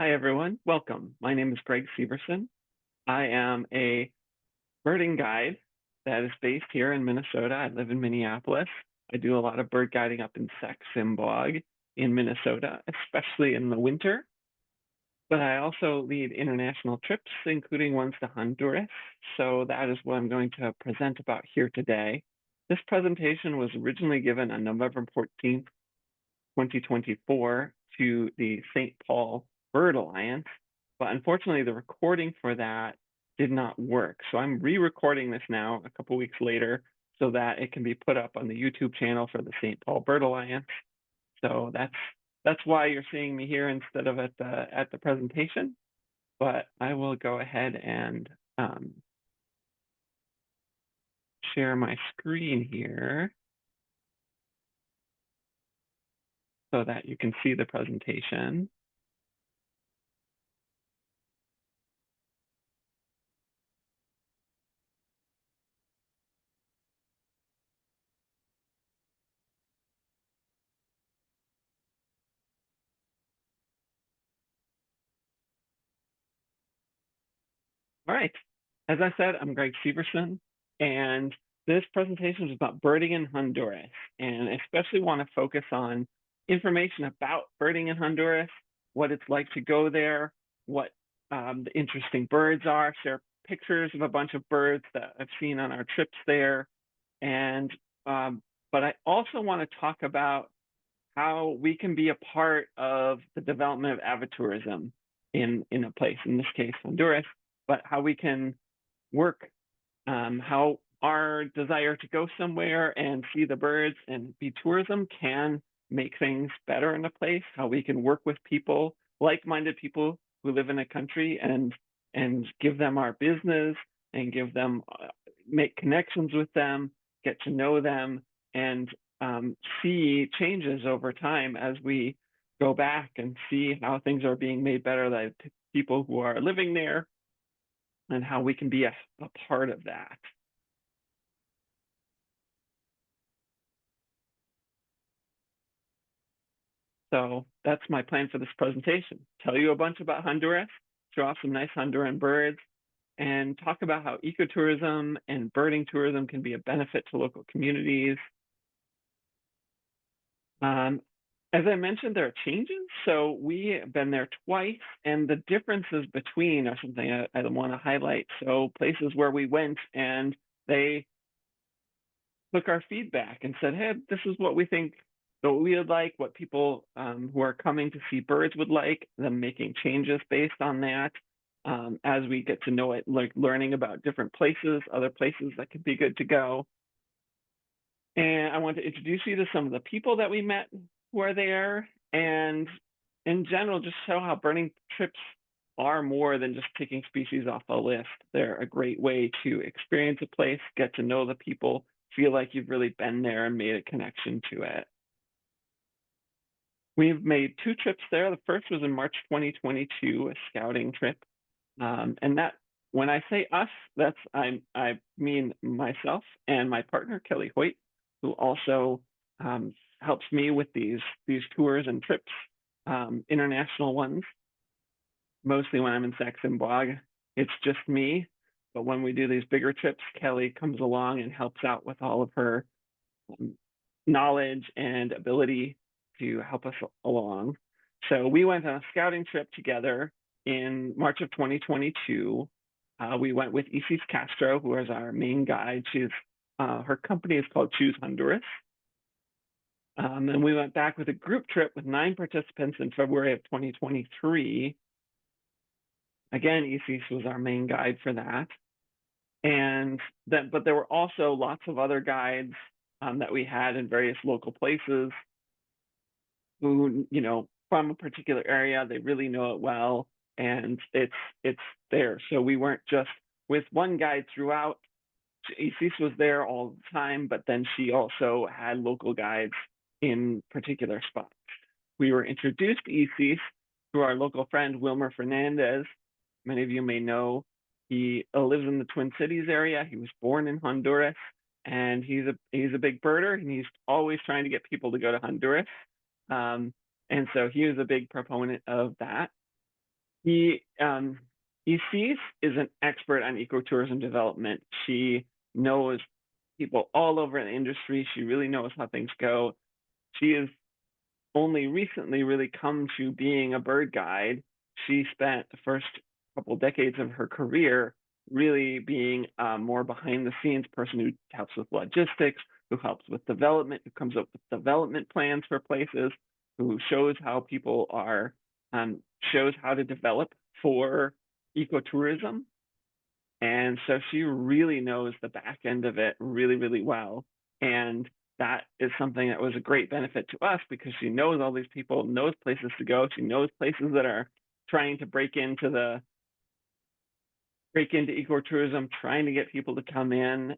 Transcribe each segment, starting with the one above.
Hi, everyone. Welcome. My name is Gregg Severson. I am a birding guide that is based here in Minnesota. I live in Minneapolis. I do a lot of bird guiding up in Sax-Zimboag in Minnesota, especially in the winter. But I also lead international trips, including ones to Honduras. So that is what I'm going to present about here today. This presentation was originally given on November 14th, 2024 to the St. Paul Bird Alliance, but unfortunately the recording for that did not work. So I'm re-recording this now a couple weeks later so that it can be put up on the YouTube channel for the St. Paul Bird Alliance. So that's why you're seeing me here instead of at the presentation. But I will go ahead and share my screen here so that you can see the presentation. All right. As I said, I'm Gregg Severson, and this presentation is about birding in Honduras, and I especially want to focus on information about birding in Honduras, what it's like to go there, what the interesting birds are, share pictures of a bunch of birds that I've seen on our trips there, and but I also want to talk about how we can be a part of the development of avatourism in a place, in this case, Honduras, but how we can work, how our desire to go somewhere and see the birds and be tourism can make things better in a place, how we can work with people, like-minded people who live in a country and give them our business and give them, make connections with them, get to know them, and see changes over time as we go back and see how things are being made better by people who are living there and how we can be a part of that. So that's my plan for this presentation. Tell you a bunch about Honduras, show off some nice Honduran birds, and talk about how ecotourism and birding tourism can be a benefit to local communities. As I mentioned, there are changes. So we have been there twice, and the differences between are something I want to highlight. So places where we went and they took our feedback and said, hey, this is what we think, what we would like, what people who are coming to see birds would like, them making changes based on that. As we get to know it, like learning about different places, other places that could be good to go. And I want to introduce you to some of the people that we met who are there, and in general, just show how birding trips are more than just taking species off a list. They're a great way to experience a place, get to know the people, feel like you've really been there and made a connection to it. We've made two trips there. The first was in March 2022, a scouting trip. And that, when I say us, that's I mean myself and my partner, Kelly Hoyt, who also helps me with these tours and trips, international ones. Mostly when I'm in Sax-Zimboag, it's just me. But when we do these bigger trips, Kelly comes along and helps out with all of her knowledge and ability to help us along. So we went on a scouting trip together in March of 2022. We went with Isis Castro, who is our main guide. Her company is called Choose Honduras. And we went back with a group trip with 9 participants in February of 2023. Again, Isis was our main guide for that. But there were also lots of other guides that we had in various local places who, from a particular area, they really know it well, and it's there. So we weren't just with one guide throughout. Isis was there all the time, but then she also had local guides in particular spots. We were introduced to Isis through our local friend, Wilmer Fernandez. Many of you may know he lives in the Twin Cities area. He was born in Honduras, and he's a big birder, and he's always trying to get people to go to Honduras. And so he was a big proponent of that. He Isis is an expert on ecotourism development. She knows people all over the industry. She really knows how things go. She has only recently really come to being a bird guide. She spent the first couple decades of her career really being a more behind the scenes person who helps with logistics, who helps with development, who comes up with development plans for places, who shows how people are, shows how to develop for ecotourism. And so she really knows the back end of it really, really well. And that is something that was a great benefit to us because she knows all these people, knows places to go. She knows places that are trying to break into ecotourism, trying to get people to come in.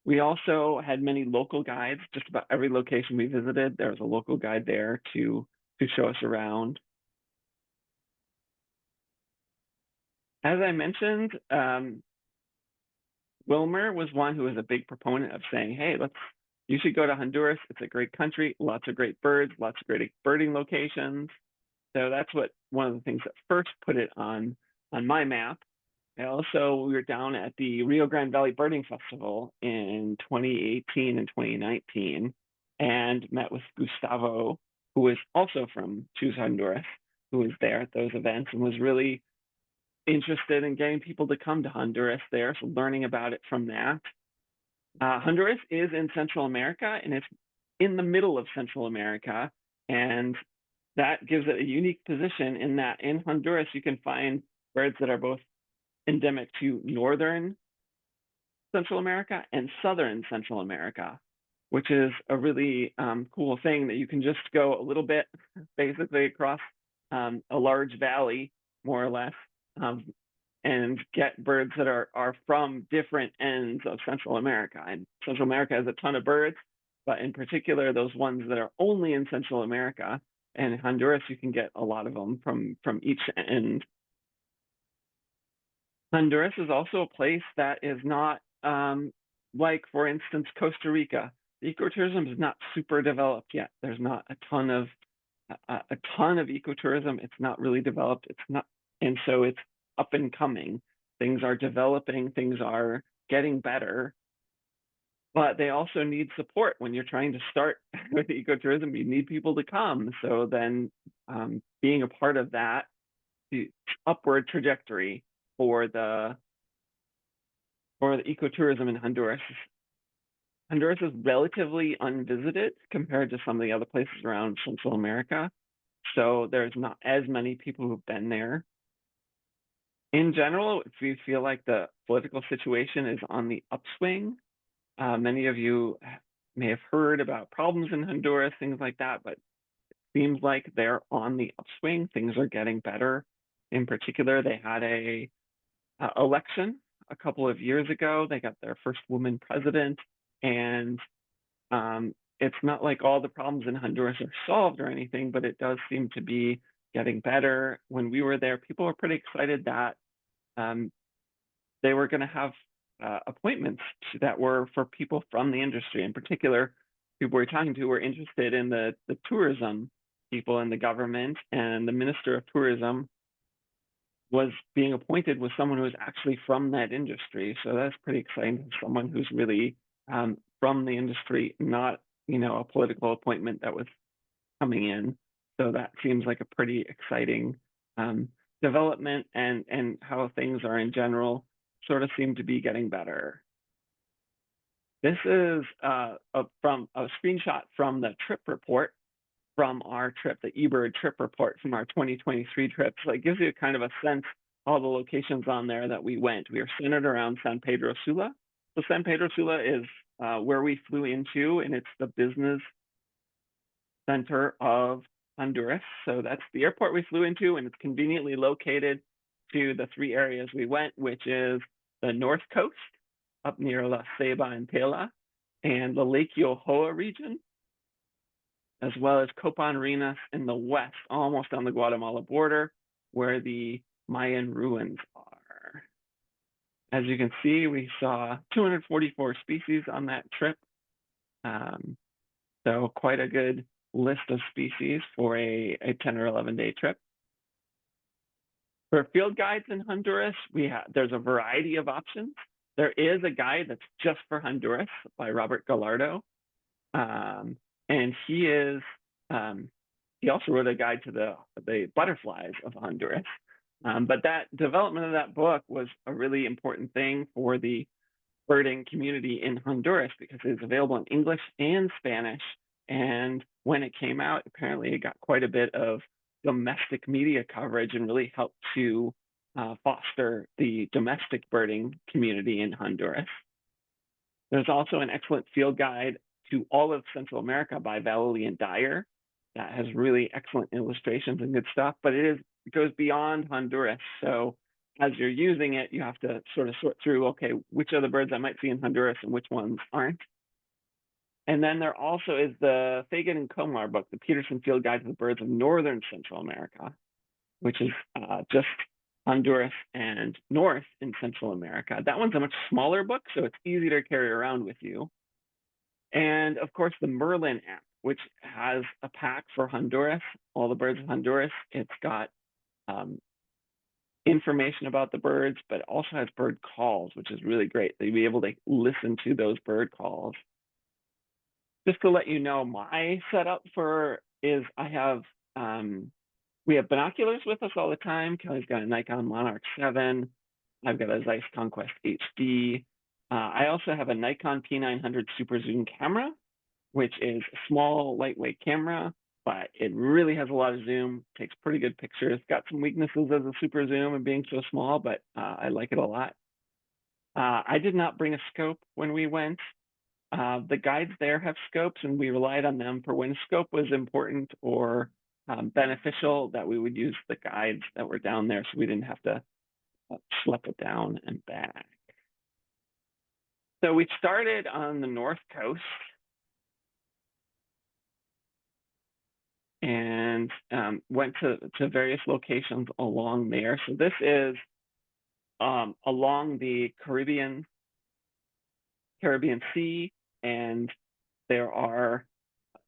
We also had many local guides. Just about every location we visited, there was a local guide there to show us around. As I mentioned, Wilmer was one who was a big proponent of saying, hey, you should go to Honduras. It's a great country, lots of great birds, lots of great birding locations. So that's one of the things that first put it on my map. And also, we were down at the Rio Grande Valley Birding Festival in 2018 and 2019 and met with Gustavo, who is also from Choose Honduras, who was there at those events and was really interested in getting people to come to Honduras there, so learning about it from that. Honduras is in Central America, and it's in the middle of Central America, and that gives it a unique position in that in Honduras you can find birds that are both endemic to northern Central America and southern Central America, which is a really cool thing that you can just go a little bit, basically across a large valley, more or less, and get birds that are from different ends of Central America. And Central America has a ton of birds, but in particular, those ones that are only in Central America. And in Honduras, you can get a lot of them from each end. Honduras is also a place that is not like, for instance, Costa Rica. The ecotourism is not super developed yet. There's not a ton of ecotourism. It's not really developed. It's not, and so it's up and coming. Things are developing. Things are getting better, but they also need support when you're trying to start with ecotourism. You need people to come. So then, being a part of that, the upward trajectory for the ecotourism in Honduras. Honduras is relatively unvisited compared to some of the other places around Central America. So there's not as many people who've been there. In general, we feel like the political situation is on the upswing. Many of you may have heard about problems in Honduras, things like that, but it seems like they're on the upswing. Things are getting better. In particular, they had a election a couple of years ago. They got their first woman president, and it's not like all the problems in Honduras are solved or anything, but it does seem to be getting better. When we were there, people were pretty excited that they were going to have appointments that were for people from the industry. In particular, people we were talking to were interested in the tourism people in the government, and the Minister of Tourism was being appointed with someone who was actually from that industry. So that's pretty exciting. Someone who's really from the industry, not a political appointment that was coming in. So that seems like a pretty exciting development, and how things are in general sort of seem to be getting better. This is from a screenshot from the trip report from our trip, the eBird trip report from our 2023 trip. So it gives you kind of a sense all the locations on there that we went. We are centered around San Pedro Sula. So San Pedro Sula is where we flew into, and it's the business center of Honduras. So that's the airport we flew into, and it's conveniently located to the three areas we went, which is the North Coast up near La Ceiba and Tela, and the Lake Yohoa region, as well as Copan in the west, almost on the Guatemala border, where the Mayan ruins are. As you can see, we saw 244 species on that trip. So quite a good list of species for a 10 or 11 day trip. For field guides in Honduras, there's a variety of options. There is a guide that's just for Honduras by Robert Gallardo. And he also wrote a guide to the butterflies of Honduras. But that development of that book was a really important thing for the birding community in Honduras because it is available in English and Spanish. And when it came out, apparently it got quite a bit of domestic media coverage and really helped to foster the domestic birding community in Honduras. There's also an excellent field guide to all of Central America by Valerian Dyer that has really excellent illustrations and good stuff, but it goes beyond Honduras. So as you're using it, you have to sort of sort through, okay, which are the birds I might see in Honduras and which ones aren't. And then there also is the Fagan and Komar book, the Peterson Field Guide to the Birds of Northern Central America, which is just Honduras and north in Central America. That one's a much smaller book, so it's easy to carry around with you. And of course, the Merlin app, which has a pack for Honduras, all the birds of Honduras. It's got information about the birds, but also has bird calls, which is really great. You'll be able to listen to those bird calls. Just to let you know, my setup is we have binoculars with us all the time. Kelly's got a Nikon Monarch 7. I've got a Zeiss Conquest HD. I also have a Nikon P900 Super Zoom camera, which is a small, lightweight camera, but it really has a lot of zoom, takes pretty good pictures. Got some weaknesses as a super zoom and being so small, but I like it a lot. I did not bring a scope when we went. The guides there have scopes, and we relied on them for when scope was important or beneficial, that we would use the guides that were down there so we didn't have to schlep it down and back. So we started on the north coast and went to various locations along there. So this is along the Caribbean Sea, and there are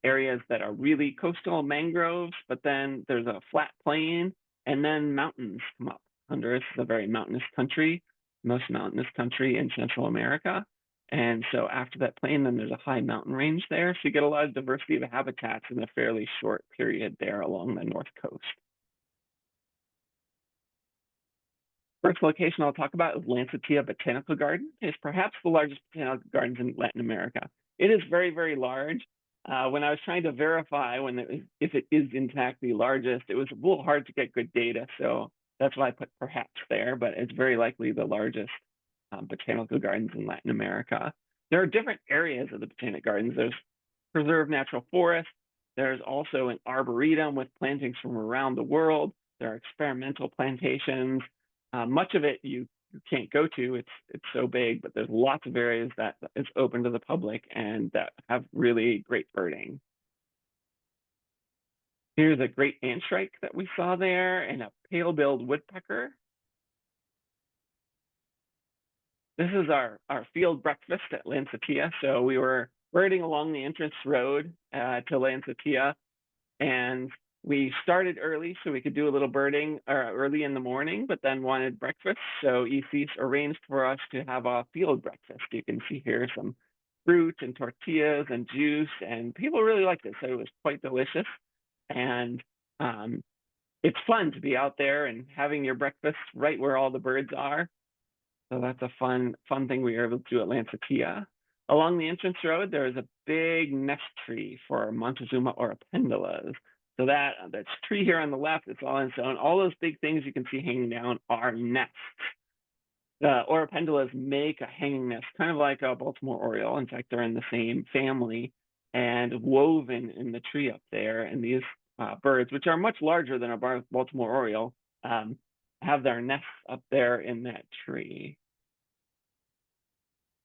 areas that are really coastal mangroves, but then there's a flat plain and then mountains come up. Honduras is a very mountainous country, most mountainous country in Central America. And so after that plain, then there's a high mountain range there. So you get a lot of diversity of habitats in a fairly short period there along the north coast. First location I'll talk about is Lancetilla Botanical Garden. It's perhaps the largest botanical gardens in Latin America. It is very, very large. When I was trying to verify if it is in fact the largest, it was a little hard to get good data. So that's why I put perhaps there, but it's very likely the largest botanical gardens in Latin America. There are different areas of the botanic gardens. There's preserved natural forest. There's also an arboretum with plantings from around the world. There are experimental plantations. Much of it you can't go to. It's so big, but there's lots of areas that is open to the public and that have really great birding. Here's a great antshrike that we saw there and a pale-billed woodpecker. This is our field breakfast at Lancetilla. So we were birding along the entrance road to Lancetilla, and we started early so we could do a little birding early in the morning, but then wanted breakfast. So ECs arranged for us to have a field breakfast. You can see here some fruit and tortillas and juice, and people really liked it. So it was quite delicious. And it's fun to be out there and having your breakfast right where all the birds are. So that's a fun thing we were able to do at Lancetilla. Along the entrance road, there is a big nest tree for Montezuma oropendulas. So that tree here on the left, it's all on its own. All those big things you can see hanging down are nests. The oropendulas make a hanging nest, kind of like a Baltimore Oriole. In fact, they're in the same family and woven in the tree up there. And these birds, which are much larger than a Baltimore Oriole, have their nests up there in that tree.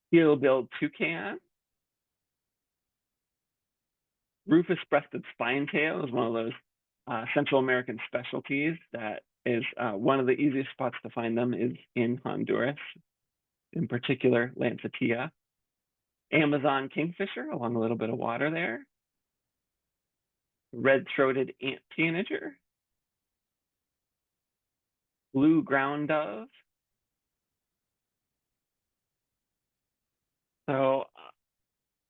Steel-billed toucan. Rufous-breasted spinetail is one of those Central American specialties that is one of the easiest spots to find them is in Honduras, in particular Lancetilla. Amazon kingfisher along a little bit of water there. Red-throated ant tanager. blue ground dove. So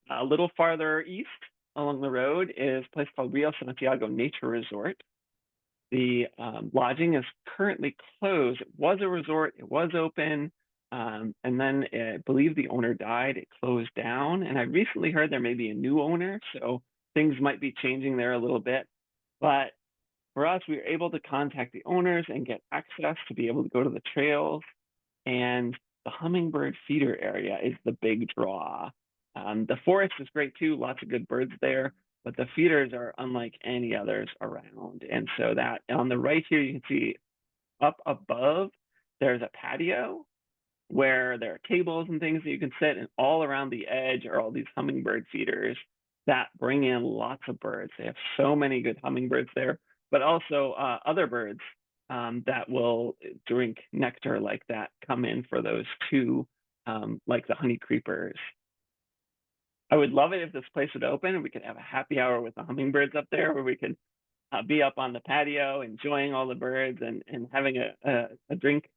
a little farther east along the road is a place called Rio Santiago Nature Resort. The lodging is currently closed. It was a resort, it was open, and then I believe the owner died, it closed down. And I recently heard there may be a new owner, so things might be changing there a little bit. But for us, we were able to contact the owners and get access to be able to go to the trails. And the hummingbird feeder area is the big draw. The forest is great too, lots of good birds there, but the feeders are unlike any others around. And so that on the right here, you can see up above, there's a patio where there are tables and things that you can sit, and all around the edge are all these hummingbird feeders that bring in lots of birds. They have so many good hummingbirds there, but also other birds that will drink nectar like that come in for those too, like the honey creepers. I would love it if this place would open and we could have a happy hour with the hummingbirds up there, where we could be up on the patio enjoying all the birds and having a drink.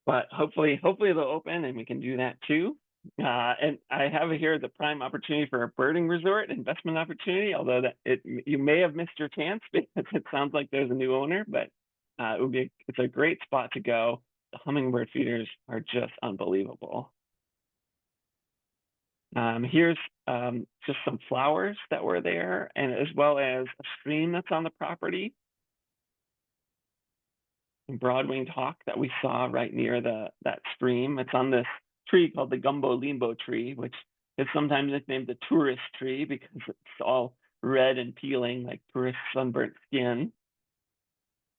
But hopefully they'll open and we can do that too. And I have here the prime opportunity for a birding resort investment opportunity, although you may have missed your chance because it sounds like there's a new owner, but it's a great spot to go. The hummingbird feeders are just unbelievable. Here's just some flowers that were there, and as well as a stream that's on the property. Broad-winged hawk that we saw right near that stream. It's on this tree called the gumbo limbo tree, which is sometimes nicknamed the tourist tree because it's all red and peeling like tourist sunburnt skin.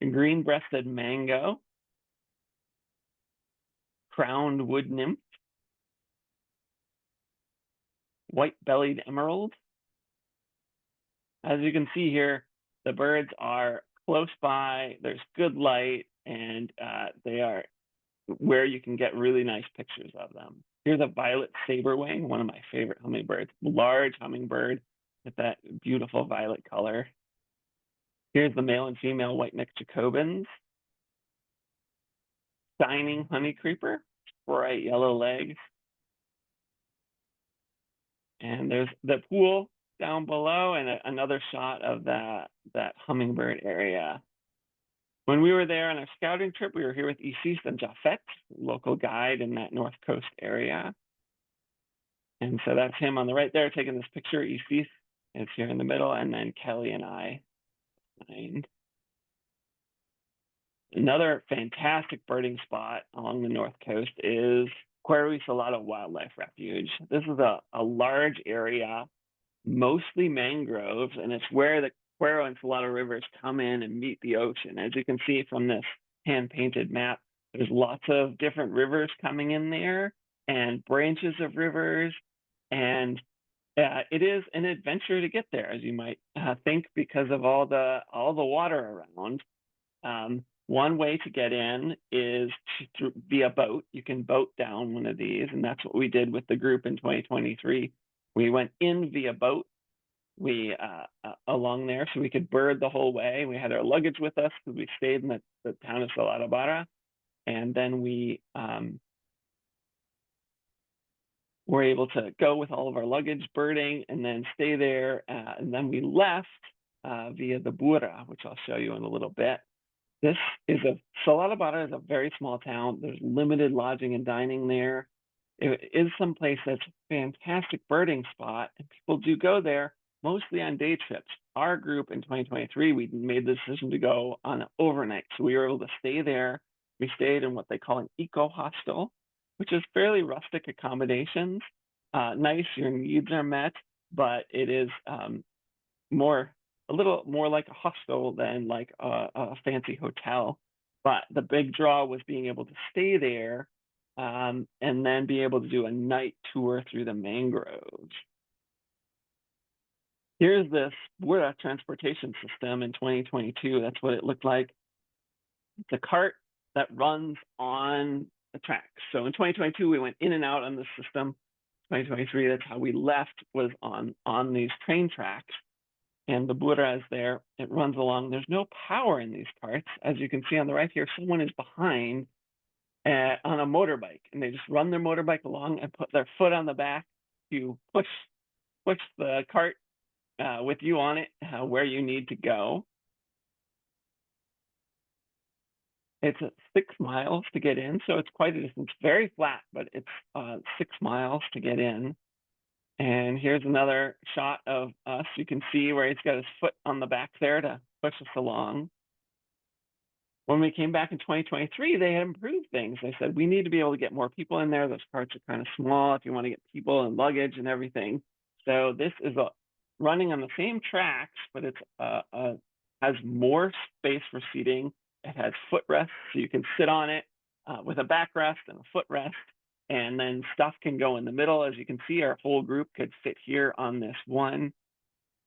And green-breasted mango, crowned wood nymph, white-bellied emerald. As you can see here, the birds are close by, there's good light, and they are where you can get really nice pictures of them. Here's a violet saberwing, one of my favorite hummingbirds, large hummingbird with that beautiful violet color. Here's the male and female white-necked Jacobins. Shining honey creeper, bright yellow legs. And there's the pool down below and another shot of that hummingbird area. When we were there on our scouting trip, we were here with Isis and Jafet, local guide in that North Coast area. And so that's him on the right there taking this picture. Isis is here in the middle, and then Kelly and I behind. Another fantastic birding spot along the North Coast is Cuero y Salado Wildlife Refuge. This is a large area, mostly mangroves, and it's where the Cuero and Salado rivers come in and meet the ocean. As you can see from this hand-painted map, there's lots of different rivers coming in there and branches of rivers, and it is an adventure to get there, as you might think, because of all the water around. One way to get in is via boat. You can boat down one of these, and that's what we did with the group in 2023. We went in via boat. We along there, so we could bird the whole way. We had our luggage with us because we stayed in the town of Salada Barra, and then we were able to go with all of our luggage birding and then stay there. And then we left via the Bura, which I'll show you in a little bit. This is Salada Barra is a very small town. There's limited lodging and dining there. It is someplace that's a fantastic birding spot, and people do go there mostly on day trips. Our group in 2023, we made the decision to go on overnight. So we were able to stay there. We stayed in what they call an eco hostel, which is fairly rustic accommodations. Nice, your needs are met, but it is a little more like a hostel than like a fancy hotel. But the big draw was being able to stay there and then be able to do a night tour through the mangroves. Here's this Bura transportation system in 2022. That's what it looked like. It's a cart that runs on the tracks. So in 2022, we went in and out on the system. 2023, that's how we left, was on these train tracks. and the Bura is there. It runs along. There's no power in these parts. As you can see on the right here, someone is behind on a motorbike, and they just run their motorbike along and put their foot on the back to push the cart with you on it where you need to go. It's 6 miles to get in, so it's quite a distance. Very flat, but it's 6 miles to get in. And here's another shot of us. You can see where he's got his foot on the back there to push us along. When we came back in 2023, they had improved things. They said, we need to be able to get more people in there. Those carts are kind of small if you want to get people and luggage and everything. So this is running on the same tracks, but it's has more space for seating. It has footrests, so you can sit on it with a backrest and a footrest, and then stuff can go in the middle. As you can see, our whole group could fit here on this one.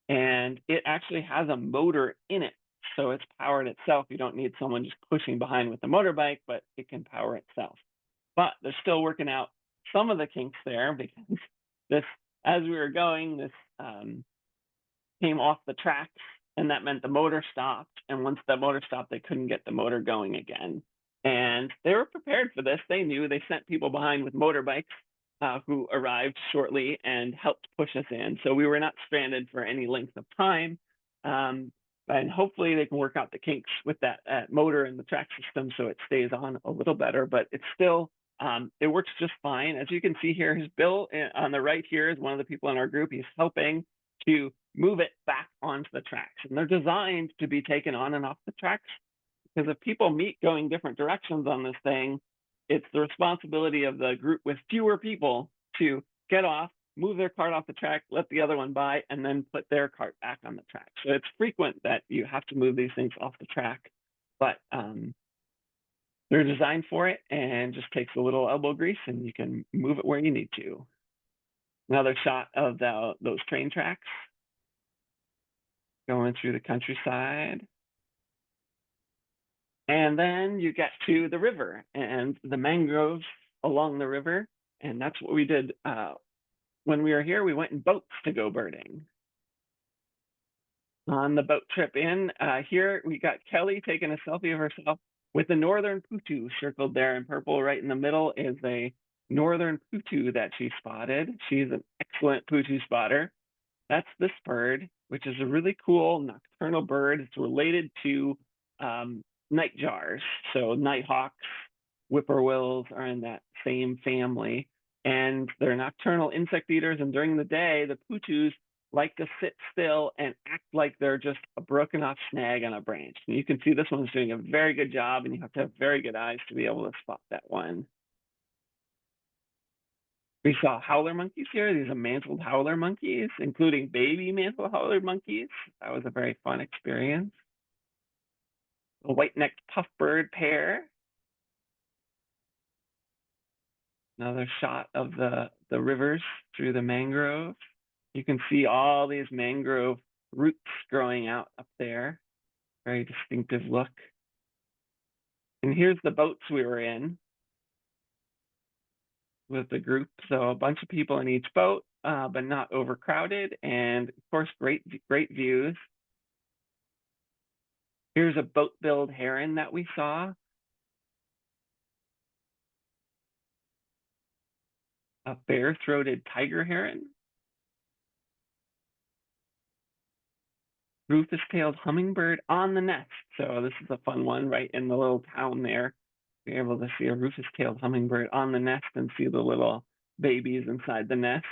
And it actually has a motor in it, so it's powered itself. You don't need someone just pushing behind with the motorbike, but it can power itself. But they're still working out some of the kinks there, because this, as we were going, this came off the tracks, and that meant the motor stopped. And once the motor stopped, they couldn't get the motor going again. And they were prepared for this. They knew. They sent people behind with motorbikes who arrived shortly and helped push us in. So we were not stranded for any length of time. And hopefully they can work out the kinks with that motor and the track system so it stays on a little better. But it's still, it works just fine. As you can see here, his Bill on the right here is one of the people in our group. He's helping to move it back onto the tracks. And they're designed to be taken on and off the tracks, because if people meet going different directions on this thing, it's the responsibility of the group with fewer people to get off, move their cart off the track, let the other one by, and then put their cart back on the track. So it's frequent that you have to move these things off the track, but they're designed for it, and just takes a little elbow grease and you can move it where you need to. Another shot of those train tracks going through the countryside. And then you get to the river and the mangroves along the river. And that's what we did when we were here. We went in boats to go birding. On the boat trip in, here we got Kelly taking a selfie of herself with the northern putu circled there in purple. Right in the middle is a northern putu that she spotted. She's an excellent putu spotter. That's this bird, which is a really cool nocturnal bird. It's related to nightjars. So nighthawks, whippoorwills are in that same family, and they're nocturnal insect eaters. And during the day, the putus like to sit still and act like they're just a broken off snag on a branch. And you can see this one's doing a very good job, and you have to have very good eyes to be able to spot that one. We saw howler monkeys here. These are mantled howler monkeys, including baby mantled howler monkeys. That was a very fun experience. A white-necked puffbird pair. Another shot of the rivers through the mangrove. You can see all these mangrove roots growing out up there. Very distinctive look. And here's the boats we were in with the group. So a bunch of people in each boat, but not overcrowded. And of course, great views. Here's a boat-billed heron that we saw. A bare-throated tiger heron. Rufous-tailed hummingbird on the nest. So this is a fun one right in the little town there. You're able to see a rufous-tailed hummingbird on the nest and see the little babies inside the nest.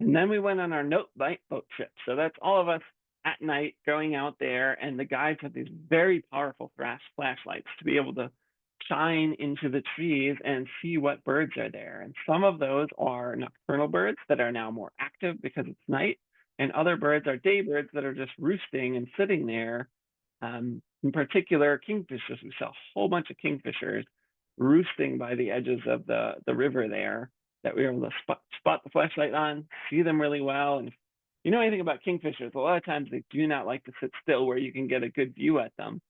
And then we went on our note light boat trip. So that's all of us at night going out there, and the guides have these very powerful flashlights to be able to shine into the trees and see what birds are there. And some of those are nocturnal birds that are now more active because it's night, and other birds are day birds that are just roosting and sitting there. In particular, kingfishers. We saw a whole bunch of kingfishers roosting by the edges of the river there that we were able to spot the flashlight on, see them really well. And if you know anything about kingfishers, a lot of times they do not like to sit still where you can get a good view at them.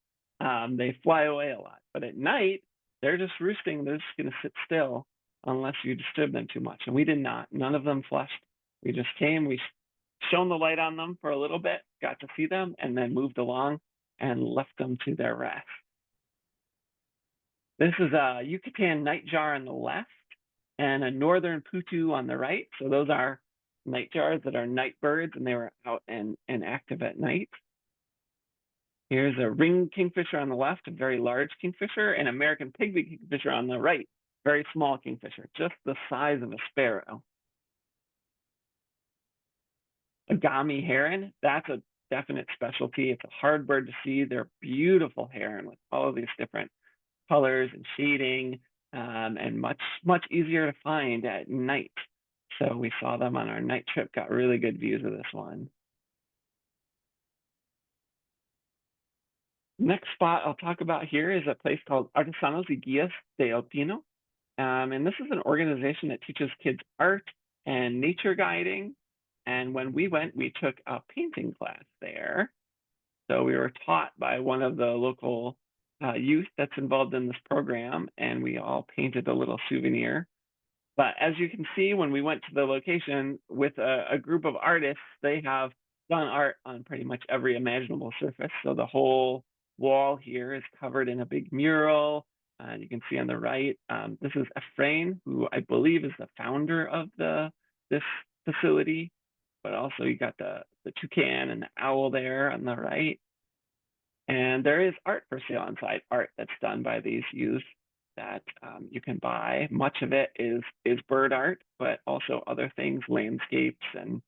They fly away a lot, but at night, they're just roosting. They're just going to sit still unless you disturb them too much. And we did not. None of them flushed. We just came, we shone the light on them for a little bit, got to see them, and then moved along and left them to their rest. This is a Yucatan nightjar on the left and a northern putu on the right. So those are nightjars that are night birds, and they were out and active at night. Here's a ring kingfisher on the left, a very large kingfisher, and American pygmy kingfisher on the right, very small kingfisher, just the size of a sparrow. A gami heron, that's a definite specialty. It's a hard bird to see. They're beautiful heron with all of these different colors and shading, and much easier to find at night. So we saw them on our night trip, got really good views of this one. Next spot I'll talk about here is a place called Artesanos y Guías de El Pino. And this is an organization that teaches kids art and nature guiding. And when we went, we took a painting class there. So we were taught by one of the local youth that's involved in this program, and we all painted a little souvenir. But as you can see, when we went to the location with a group of artists, they have done art on pretty much every imaginable surface. So the whole wall here is covered in a big mural. You can see on the right, this is Efrain, who I believe is the founder of this facility. But also you got the toucan and the owl there on the right. And there is art for sale inside, art that's done by these youth that you can buy. Much of it is bird art, but also other things, landscapes and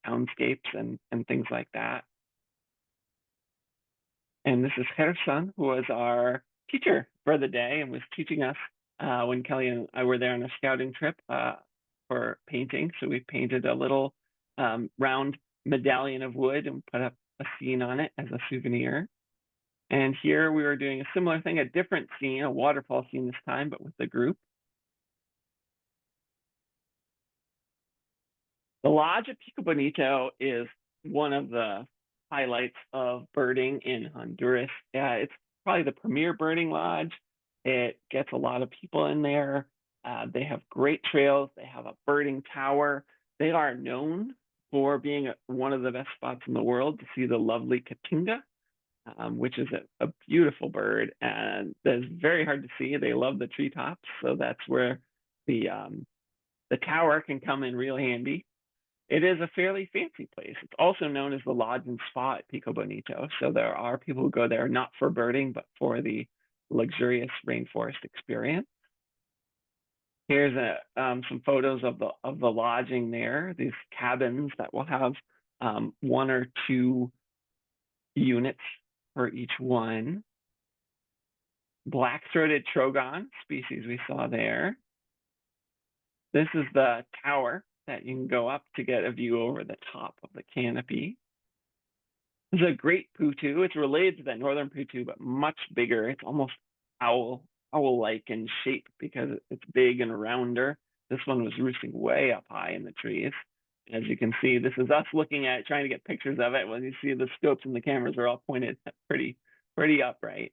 townscapes and things like that. And this is Gerson, who was our teacher for the day and was teaching us when Kelly and I were there on a scouting trip for painting. So we painted a little round medallion of wood and put up a scene on it as a souvenir. And here we were doing a similar thing, a different scene, a waterfall scene this time, but with the group. The Lodge of Pico Bonito is one of the highlights of birding in Honduras. It's probably the premier birding lodge. It gets a lot of people in there. They have great trails. They have a birding tower. They are known for being one of the best spots in the world to see the lovely Caatinga, which is a beautiful bird, and that's very hard to see. They love the treetops, so that's where the tower can come in real handy. It is a fairly fancy place. It's also known as the Lodge and Spa at Pico Bonito. So there are people who go there not for birding, but for the luxurious rainforest experience. Here's some photos of the lodging there. These cabins that will have 1 or 2 units for each one. Black-throated trogon species we saw there. This is the tower that you can go up to get a view over the top of the canopy. This is a great putu. It's related to that northern putu, but much bigger. It's almost owl-like in shape because it's big and rounder. This one was roosting way up high in the trees. As you can see, this is us looking at it, trying to get pictures of it. When you see the scopes and the cameras are all pointed pretty upright.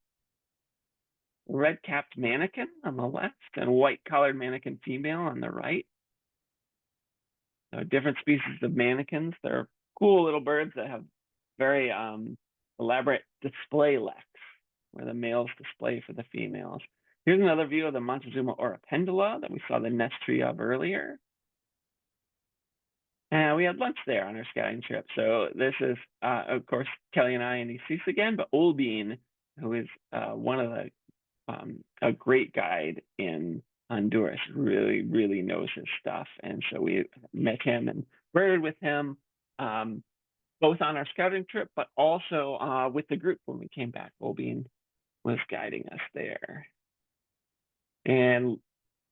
Red-capped manakin on the left and white-collared manakin female on the right. So different species of manakins. They're cool little birds that have very elaborate display leks, where the males display for the females. Here's another view of the Montezuma oripendula that we saw the nest tree of earlier. And we had lunch there on our scouting trip. So this is, of course, Kelly and I and Isis again, but Olbean, who is one of the, a great guide in Honduras, really knows his stuff. And so we met him and birded with him, both on our scouting trip, but also with the group when we came back. Olbean was guiding us there. And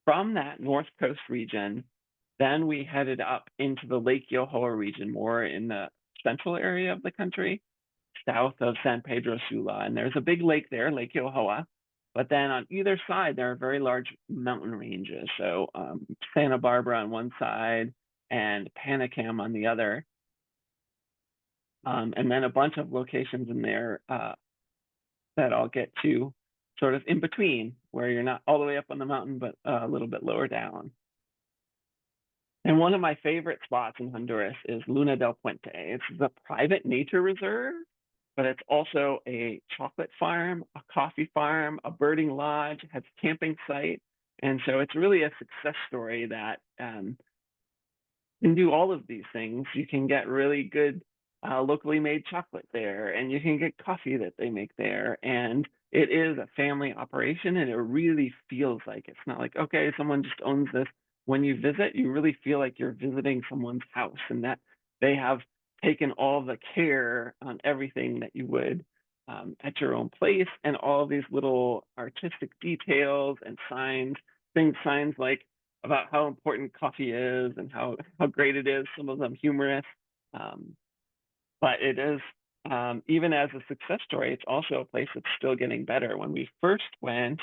from that North Coast region, then we headed up into the Lake Yohoa region, more in the central area of the country, south of San Pedro Sula. And there's a big lake there, Lake Yohoa. But then on either side, there are very large mountain ranges. So Santa Barbara on one side and Panacam on the other. And then a bunch of locations in there that I'll get to sort of in between, where you're not all the way up on the mountain, but a little bit lower down. And one of my favorite spots in Honduras is Luna del Puente. It's a private nature reserve, but it's also a chocolate farm, a coffee farm, a birding lodge, it has a camping site. And so it's really a success story that can do all of these things. You can get really good locally made chocolate there, and you can get coffee that they make there. And it is a family operation, and it really feels like it's not like, okay, someone just owns this. When you visit, you really feel like you're visiting someone's house and that they have taken all the care on everything that you would at your own place, and all these little artistic details and signs like about how important coffee is and how great it is. Some of them humorous, um, but it is even as a success story. It's also a place that's still getting better. When we first went,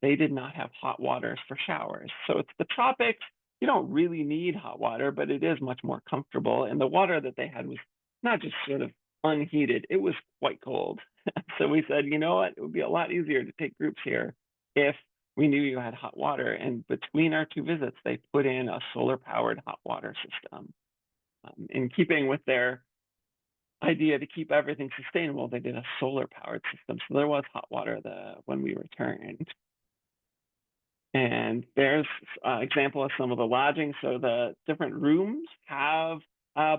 they did not have hot waters for showers, so it's the tropics. You don't really need hot water, but it is much more comfortable. And the water that they had was not just sort of unheated; it was quite cold. So we said, you know what? It would be a lot easier to take groups here if we knew you had hot water. And between our two visits, they put in a solar powered hot water system. In keeping with their idea to keep everything sustainable, they did a solar powered system. So there was hot water when we returned. And there's an example of some of the lodging. So the different rooms have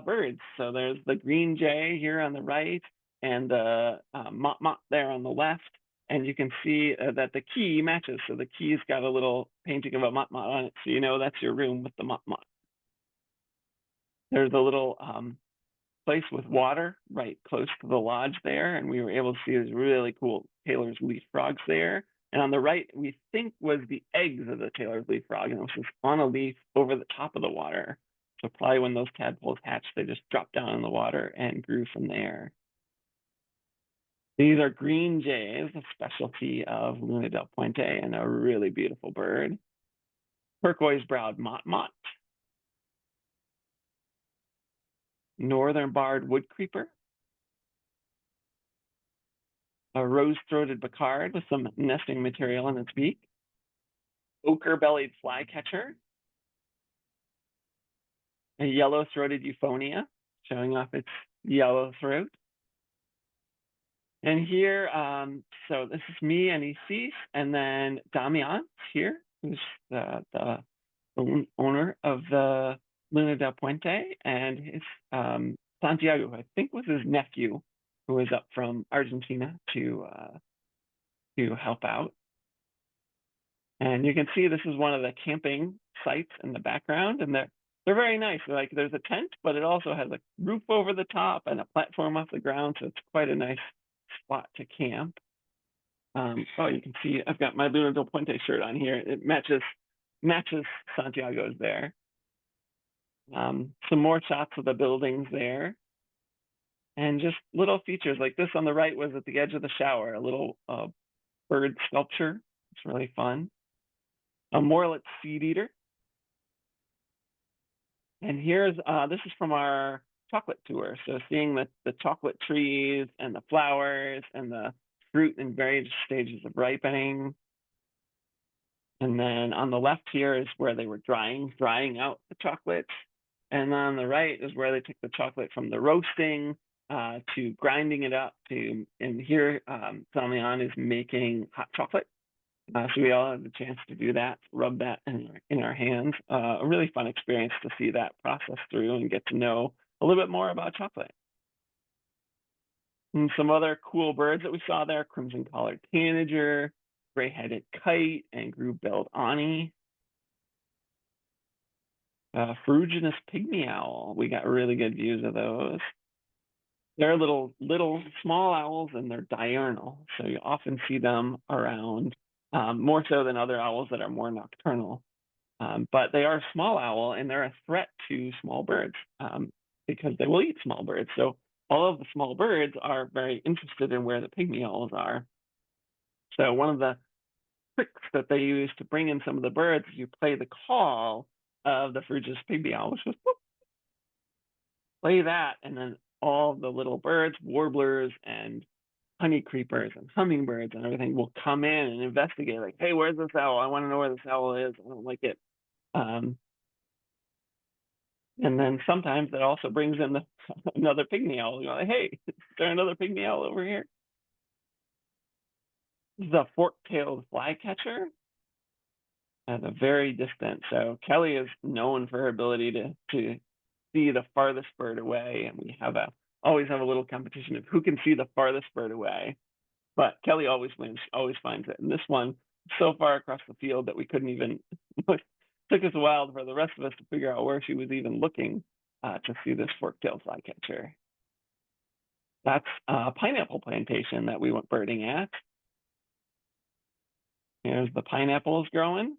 birds. So there's the green jay here on the right and the mot there on the left. And you can see that the key matches. So the key's got a little painting of a mot on it. So you know that's your room with the mot. There's a little place with water right close to the lodge there. And we were able to see these really cool Taylor's leaf frogs there. And on the right, we think was the eggs of the Taylor's leaf frog, and it was just on a leaf over the top of the water. So probably when those tadpoles hatched, they just dropped down in the water and grew from there. These are green jays, a specialty of Luna del Puente, and a really beautiful bird. Turquoise-browed mot, northern barred wood creeper, a rose-throated Bacard with some nesting material in its beak, ochre-bellied flycatcher, a yellow-throated Euphonia, showing off its yellow throat. And here, so this is me and Isis, and then Damian here, who's the owner of the Luna del Puente, and his Santiago, who I think was his nephew, who was up from Argentina to help out. And you can see this is one of the camping sites in the background, and they're very nice. Like there's a tent, but it also has a roof over the top and a platform off the ground, so it's quite a nice spot to camp. Oh, you can see I've got my Luna del Puente shirt on here. It matches Santiago's there. Some more shots of the buildings there. And just little features like this on the right was at the edge of the shower, a little bird sculpture. It's really fun. A Morlet seed eater. And here's, this is from our chocolate tour. So seeing the chocolate trees and the flowers and the fruit in various stages of ripening. And then on the left here is where they were drying out the chocolates. And on the right is where they took the chocolate from the roasting to grinding it up to, and here Damian is making hot chocolate. So we all had the chance to do that, rub that in our hands. A really fun experience to see that process through and get to know a little bit more about chocolate. And some other cool birds that we saw there, crimson-collared tanager, gray-headed kite, and groove-billed ani. Ferruginous pygmy owl. We got really good views of those. They're little small owls, and they're diurnal, so you often see them around, more so than other owls that are more nocturnal. But they are a small owl, and they're a threat to small birds because they will eat small birds. So all of the small birds are very interested in where the pygmy owls are. So one of the tricks that they use to bring in some of the birds is you play the call of the Ferruginous pygmy owl, which was whoop, play that, and then all the little birds, warblers and honey creepers and hummingbirds and everything will come in and investigate, like, hey, where's this owl? I want to know where this owl is. I don't like it. And then sometimes that also brings in another pygmy owl. You're like, hey, is there another pygmy owl over here? This is a fork-tailed flycatcher at a very distant. So Kelly is known for her ability to see the farthest bird away, and we always have a little competition of who can see the farthest bird away. But Kelly always wins, always finds it. And this one, so far across the field that we couldn't even took us a while for the rest of us to figure out where she was even looking to see this fork-tailed flycatcher. That's a pineapple plantation that we went birding at. Here's the pineapples growing.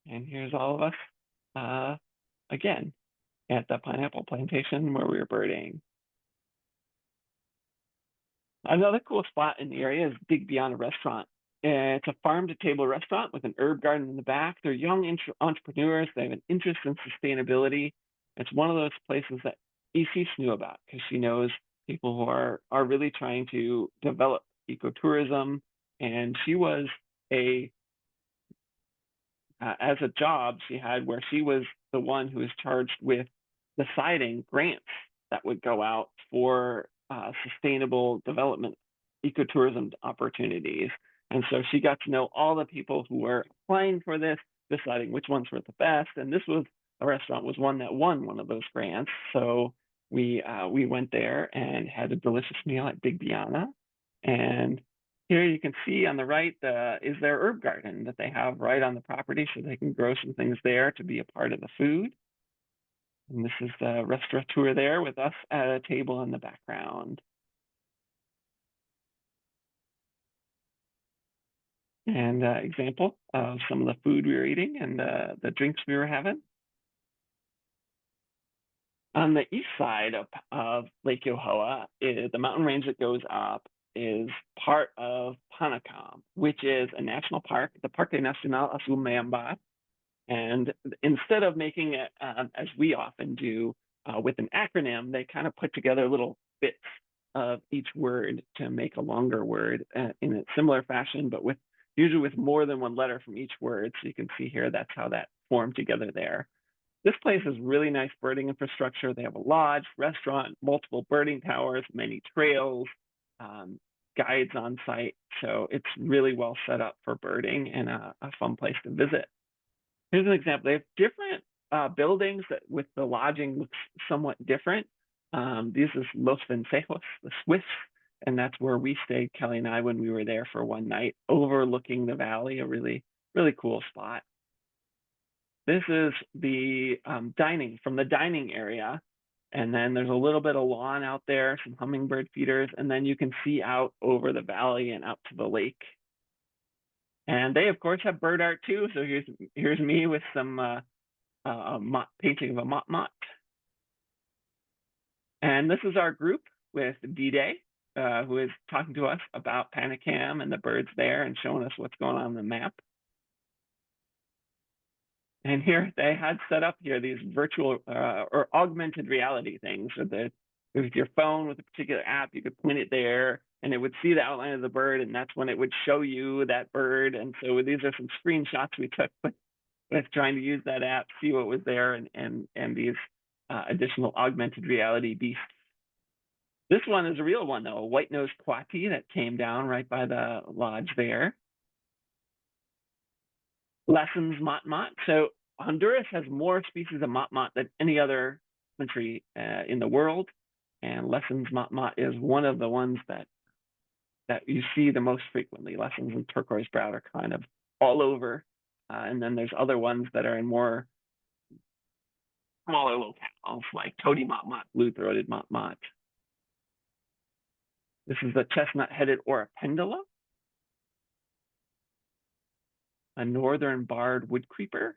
And here's all of us again at the pineapple plantation where we were birding. Another cool spot in the area is Big Beyond Restaurant. It's a farm-to-table restaurant with an herb garden in the back. They're young entrepreneurs. They have an interest in sustainability. It's one of those places that Isis knew about because she knows people who are really trying to develop ecotourism. And she was as a job she had where she was the one who was charged with deciding grants that would go out for sustainable development ecotourism opportunities. And so she got to know all the people who were applying for this, deciding which ones were the best. And this was a restaurant was one that won one of those grants. So we went there and had a delicious meal at Big Biana. And here you can see on the right is their herb garden that they have right on the property, so they can grow some things there to be a part of the food. And this is the restaurateur there with us at a table in the background. And example of some of the food we were eating and the drinks we were having. On the east side of Lake Yohoa, the mountain range that goes up is part of Panacam, which is a national park, the Parque Nacional Azul Mayambar. And instead of making it, as we often do, with an acronym, they kind of put together little bits of each word to make a longer word in a similar fashion, but usually with more than one letter from each word. So you can see here, that's how that formed together there. This place is really nice birding infrastructure. They have a lodge, restaurant, multiple birding towers, many trails, guides on site. So it's really well set up for birding and a fun place to visit. Here's an example. They have different buildings that with the lodging looks somewhat different. This is Los Vencejos, the Swiss, and that's where we stayed, Kelly and I, when we were there for one night, overlooking the valley, a really, really cool spot. This is the dining from the dining area. And then there's a little bit of lawn out there, some hummingbird feeders, and then you can see out over the valley and out to the lake. And they, of course, have bird art too. So here's me with some painting of a mott. And this is our group with D-Day, who is talking to us about Panacam and the birds there and showing us what's going on the map. And here they had set up here these virtual or augmented reality things with your phone with a particular app, you could point it there and it would see the outline of the bird, and that's when it would show you that bird. And so these are some screenshots we took with trying to use that app, see what was there, and these additional augmented reality beasts. This one is a real one though, a white-nosed coati that came down right by the lodge there. Lessons mott. So Honduras has more species of mott than any other country in the world, and Lessons mott is one of the ones that you see the most frequently. Lessons and turquoise browed are kind of all over, and then there's other ones that are in more smaller locales, like toady mott, blue-throated mott. This is the chestnut-headed orapendula, a northern barred woodcreeper,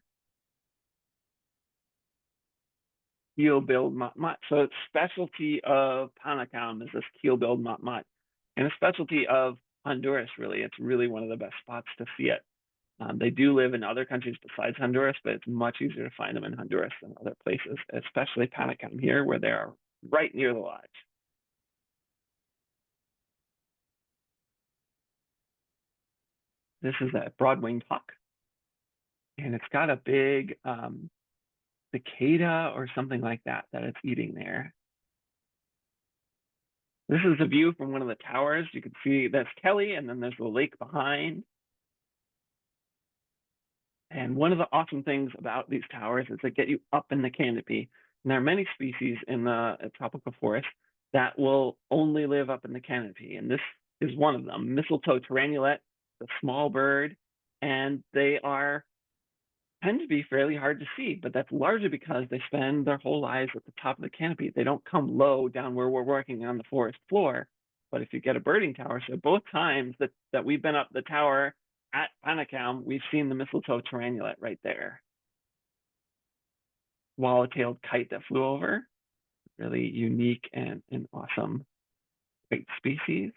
keel-billed mott. So it's specialty of Panacam is this keel-billed mott, and a specialty of Honduras, really. It's really one of the best spots to see it. They do live in other countries besides Honduras, but it's much easier to find them in Honduras than other places, especially Panacam here, where they are right near the lodge. This is a broad-winged hawk. and it's got a big cicada or something like that it's eating there. This is a view from one of the towers. You can see that's Kelly, and then there's the lake behind. And one of the awesome things about these towers is they get you up in the canopy. And there are many species in the tropical forest that will only live up in the canopy. And this is one of them, mistletoe tyrannulet, the small bird. And they tend to be fairly hard to see, but that's largely because they spend their whole lives at the top of the canopy. They don't come low down where we're working on the forest floor. But if you get a birding tower, so both times that we've been up the tower at Panicum, we've seen the mistletoe tyrannulet right there. Swallow-tailed kite that flew over, really unique and awesome, great species.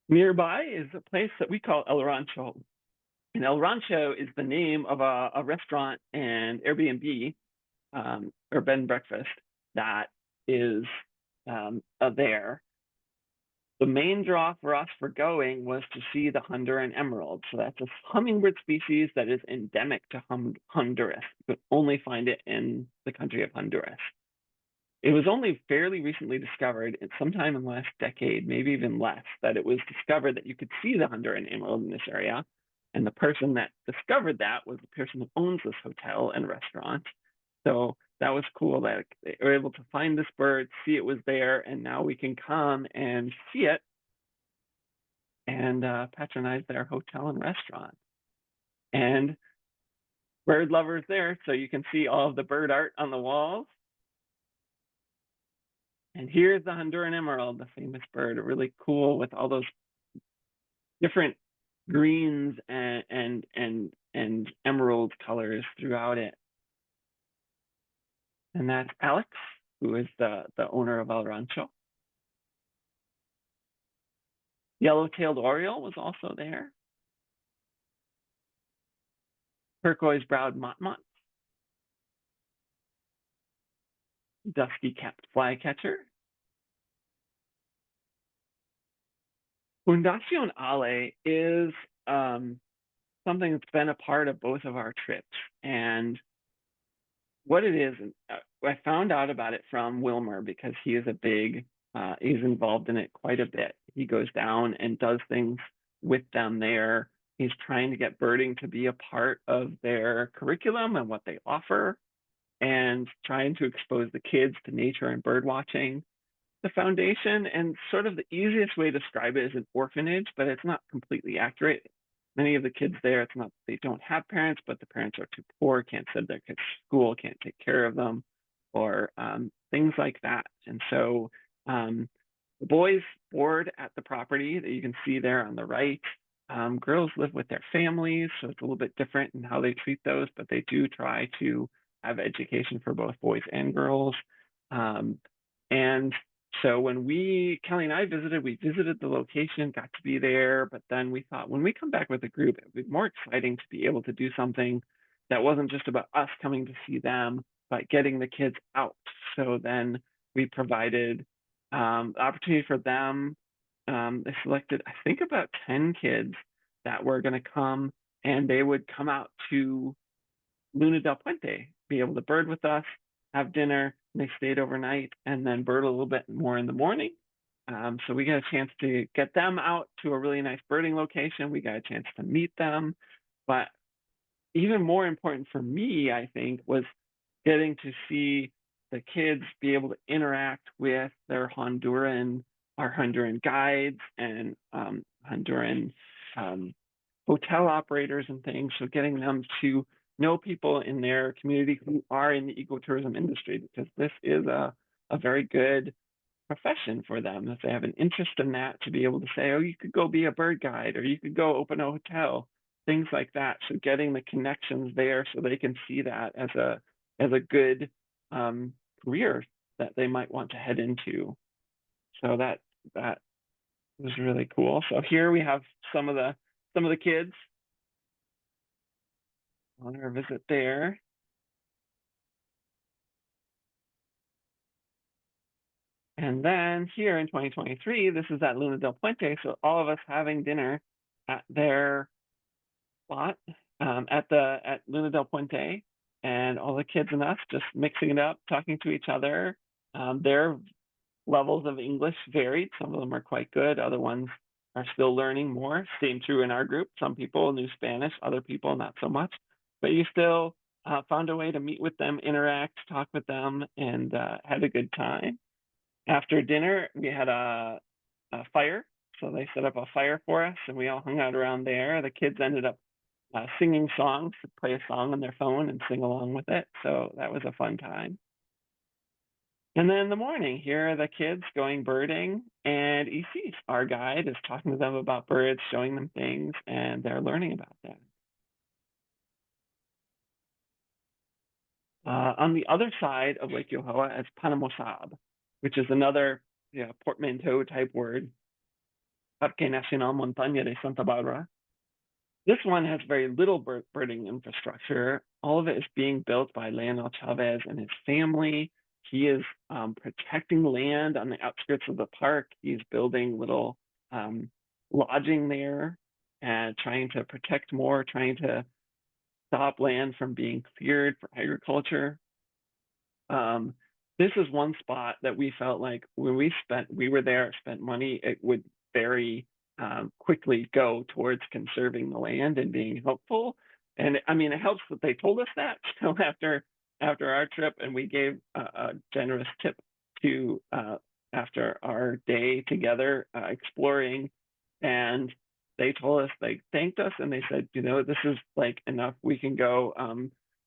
Nearby is a place that we call El Rancho. And El Rancho is the name of a restaurant and Airbnb or bed and breakfast that is there. The main draw for us for going was to see the Honduran emerald. So that's a hummingbird species that is endemic to Honduras. You can only find it in the country of Honduras. It was only fairly recently discovered, sometime in the last decade, maybe even less, that it was discovered that you could see the Honduran emerald in this area. And the person that discovered that was the person who owns this hotel and restaurant. So that was cool that they were able to find this bird, see it was there, and now we can come and see it and patronize their hotel and restaurant. And bird lovers there, so you can see all of the bird art on the walls. And here's the Honduran emerald, the famous bird, really cool with all those different greens and emerald colors throughout it. And that's Alex, who is the owner of El Rancho. Yellow-tailed oriole was also there. Turquoise-browed motmot. Dusky-capped flycatcher. Fundación Ale is something that's been a part of both of our trips. And what it is, I found out about it from Wilmer because he is he's involved in it quite a bit. He goes down and does things with them there. He's trying to get birding to be a part of their curriculum and what they offer, and trying to expose the kids to nature and bird watching. The foundation, and sort of the easiest way to describe it, is an orphanage, but it's not completely accurate. Many of the kids there, it's not they don't have parents, but the parents are too poor, can't send their kids to school, can't take care of them, or things like that. And so the boys board at the property that you can see there on the right. Girls live with their families, so it's a little bit different in how they treat those, but they do try to have education for both boys and girls. And so when Kelly and I visited, we visited the location, got to be there, but then we thought when we come back with a group, it would be more exciting to be able to do something that wasn't just about us coming to see them, but getting the kids out. So then we provided the opportunity for them. They selected, I think, about 10 kids that were going to come, and they would come out to Luna del Puente, be able to bird with us, have dinner. And they stayed overnight and then bird a little bit more in the morning. So we got a chance to get them out to a really nice birding location. We got a chance to meet them. But even more important for me, I think, was getting to see the kids be able to interact with our Honduran guides and Honduran hotel operators and things. So getting them to know people in their community who are in the ecotourism industry, because this is a very good profession for them. If they have an interest in that, to be able to say, oh, you could go be a bird guide, or you could go open a hotel, things like that. So getting the connections there so they can see that as a good career that they might want to head into. So that was really cool. So here we have some of the kids on our visit there. And then here in 2023, this is at Luna del Puente. So all of us having dinner at their spot at Luna del Puente, and all the kids and us just mixing it up, talking to each other. Their levels of English varied. Some of them are quite good. Other ones are still learning more. Same true in our group. Some people knew Spanish, other people not so much. But you still found a way to meet with them, interact, talk with them, and had a good time. After dinner, we had a fire. So they set up a fire for us, and we all hung out around there. The kids ended up singing songs, play a song on their phone and sing along with it. So that was a fun time. And then in the morning, here are the kids going birding, and Isis, our guide, is talking to them about birds, showing them things, and they're learning about that. On the other side of Lake Yohoa is Panamosab, which is another portmanteau type word, Parque Nacional Montaña de Santa Barbara. This one has very little birding infrastructure. All of it is being built by Leonel Chavez and his family. He is protecting land on the outskirts of the park. He's building little lodging there and trying to protect more, trying to stop land from being cleared for agriculture. This is one spot that we felt like when we were there, spent money, it would very quickly go towards conserving the land and being helpful. And I mean, it helps that they told us that. So after our trip, and we gave a generous tip to after our day together exploring, and they told us, they thanked us, and they said, this is like enough. We can go.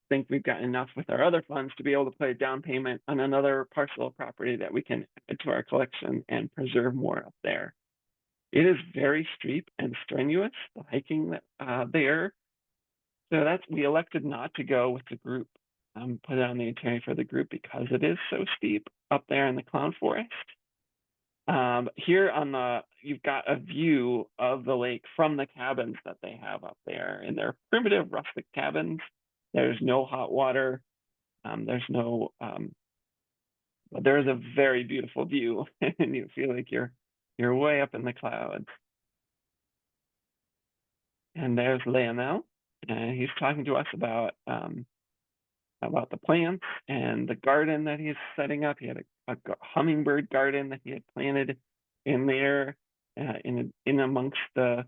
Think we've got enough with our other funds to be able to put a down payment on another parcel of property that we can add to our collection and preserve more up there. It is very steep and strenuous, the hiking there. So we elected not to go with the group, put it on the itinerary for the group because it is so steep up there in the cloud forest. Here you've got a view of the lake from the cabins that they have up there, and they're primitive rustic cabins. There's no hot water. There's a very beautiful view, and you feel like you're way up in the clouds. And there's Leonel, and he's talking to us about the plants and the garden that he's setting up. He had a hummingbird garden that he had planted in there, in amongst the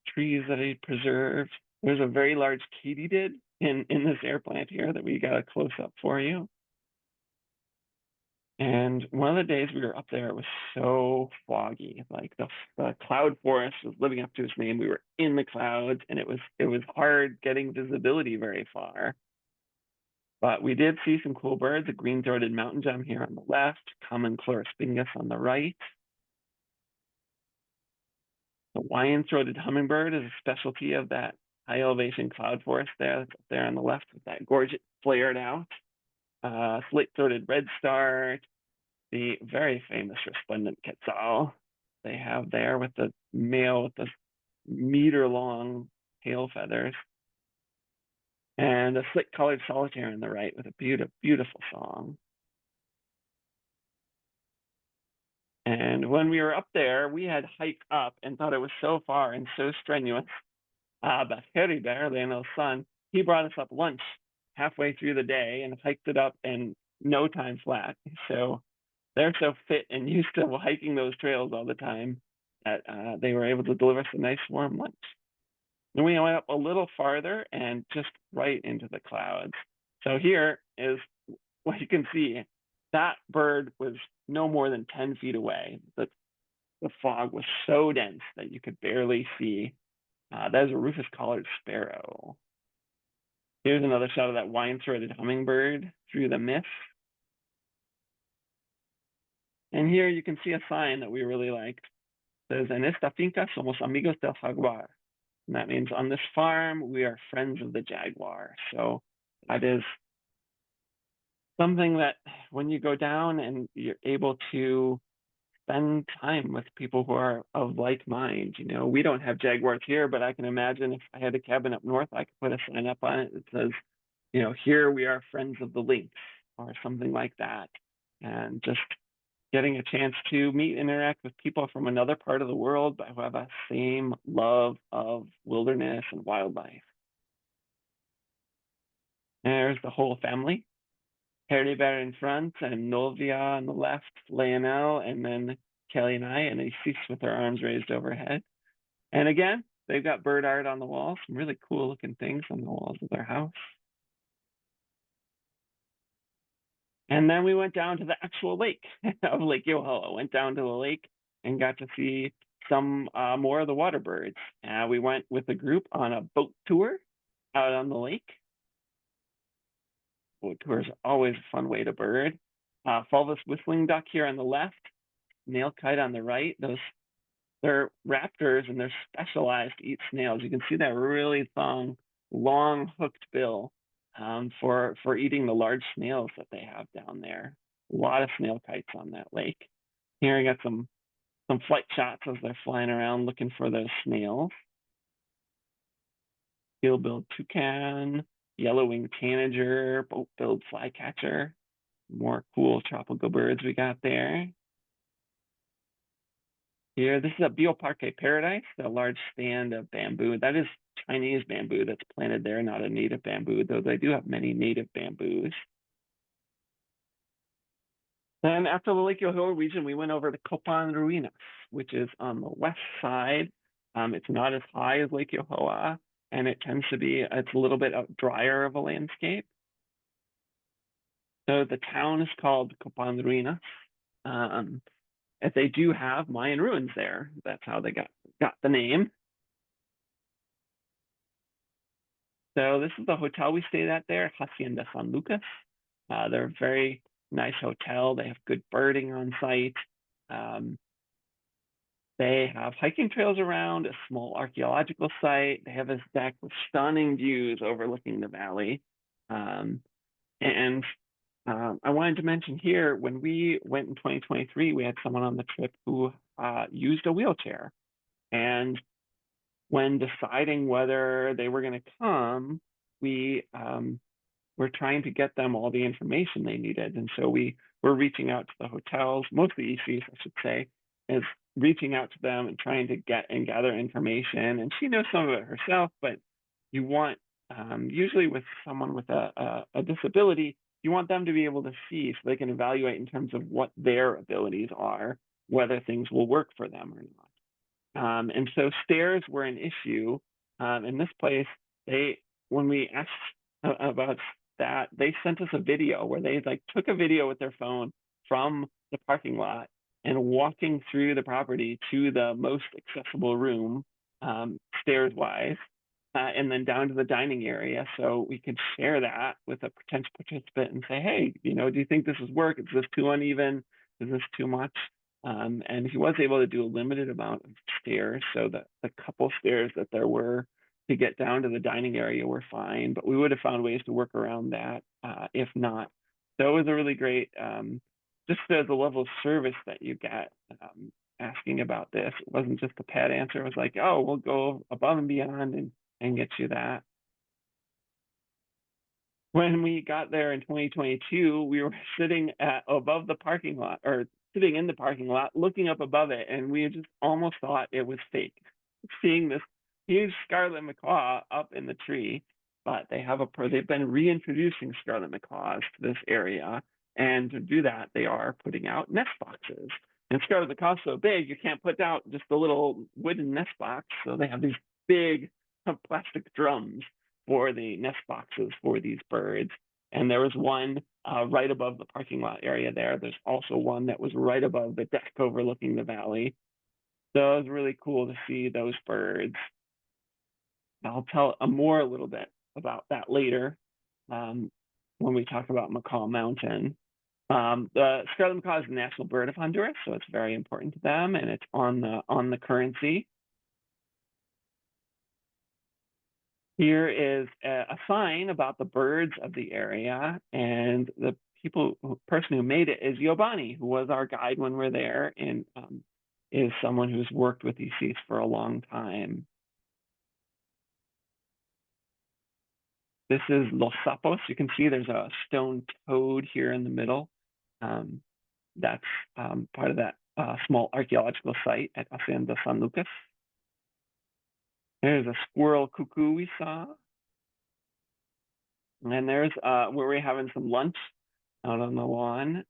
trees that he preserved. There's a very large katydid in this air plant here that we got a close up for you. And one of the days we were up there, it was so foggy. Like the cloud forest was living up to its name. We were in the clouds, and it was hard getting visibility very far. But we did see some cool birds, a green-throated mountain gem here on the left, common chloraspingus on the right. The Hawaiian-throated hummingbird is a specialty of that high elevation cloud forest there, that's up there on the left with that gorget flared out. Slate-throated redstart, the very famous resplendent quetzal they have there with the male with the meter-long tail feathers. And a slate-collared solitaire on the right with a beautiful song. And when we were up there, we had hiked up and thought it was so far and so strenuous. But Heribert, Leonel's son, he brought us up lunch halfway through the day and hiked it up in no time flat. So they're so fit and used to hiking those trails all the time that they were able to deliver us a nice warm lunch. Then we went up a little farther and just right into the clouds. So here is what you can see. That bird was no more than 10 feet away. The fog was so dense that you could barely see. That is a rufous-collared sparrow. Here's another shot of that wine-throated hummingbird through the mist. And here you can see a sign that we really liked. It says, "En esta finca somos amigos del jaguar." And that means on this farm, we are friends of the jaguar. So that is something that when you go down and you're able to spend time with people who are of like mind, we don't have jaguars here, but I can imagine if I had a cabin up north, I could put a sign up on it that says, here we are friends of the lynx or something like that. And just getting a chance to meet and interact with people from another part of the world but who have a same love of wilderness and wildlife. There's the whole family. Harry Bear in front and Novia on the left, Leonel, and then Kelly and I, and Isis with their arms raised overhead. And again, they've got bird art on the wall, some really cool looking things on the walls of their house. And then we went down to the actual lake of Lake Yoho. Went down to the lake and got to see some more of the water birds. We went with a group on a boat tour out on the lake. Boat tour is always a fun way to bird. Fulvous whistling duck here on the left, snail kite on the right. They're raptors and they're specialized to eat snails. You can see that really long hooked bill for eating the large snails that they have down there. A lot of snail kites on that lake. Here I got some flight shots as they're flying around looking for those snails. Steel-billed toucan, yellow-winged tanager, boat-billed flycatcher. More cool tropical birds we got there. Here, this is a Bioparque paradise, a large stand of bamboo. That is Chinese bamboo that's planted there, not a native bamboo, though they do have many native bamboos. Then after the Lake Yoho region, we went over to Copan Ruinas, which is on the west side. It's not as high as Lake Yoho, and it's a little bit drier of a landscape. So the town is called Copan Ruinas. If they do have Mayan ruins there, that's how they got the name. So this is the hotel we stayed at there, Hacienda San Lucas. They're a very nice hotel. They have good birding on site. They have hiking trails around, a small archaeological site. They have this deck with stunning views overlooking the valley. I wanted to mention here, when we went in 2023, we had someone on the trip who used a wheelchair. And when deciding whether they were going to come, we were trying to get them all the information they needed. And so we were reaching out to the hotels, mostly ECs, I should say, is reaching out to them and trying to get and gather information. And she knows some of it herself, but you want, usually with someone with a disability, you want them to be able to see so they can evaluate in terms of what their abilities are, whether things will work for them or not. And so stairs were an issue. In this place, when we asked about that, they sent us a video where they took a video with their phone from the parking lot and walking through the property to the most accessible room, stairs wise, and then down to the dining area. So we could share that with a potential participant and say, hey, do you think this is work? Is this too uneven? Is this too much? And he was able to do a limited amount of stairs, so that the couple stairs that there were to get down to the dining area were fine, but we would have found ways to work around that if not. So it was a really great, just the level of service that you get asking about this. It wasn't just a pat answer. It was like, oh, we'll go above and beyond and get you that. When we got there in 2022, we were sitting above the parking lot, or sitting in the parking lot, looking up above it, and we just almost thought it was fake. Seeing this huge scarlet macaw up in the tree, but they've been reintroducing scarlet macaws to this area, and to do that, they are putting out nest boxes. And scarlet macaw is so big, you can't put out just a little wooden nest box, so they have these big plastic drums for the nest boxes for these birds. And there was one right above the parking lot area there. There's also one that was right above the deck overlooking the valley. So it was really cool to see those birds. I'll tell a little bit about that later when we talk about Macaw Mountain. The scarlet macaw is the national bird of Honduras, so it's very important to them, and it's on the currency. Here is a sign about the birds of the area, and the person who made it is Yobani, who was our guide when we're there, and is someone who's worked with ECs for a long time. This is Los Sapos. You can see there's a stone toad here in the middle. That's part of that small archaeological site at Hacienda San Lucas. There's a squirrel cuckoo we saw. And there's where we're having some lunch out on the lawn.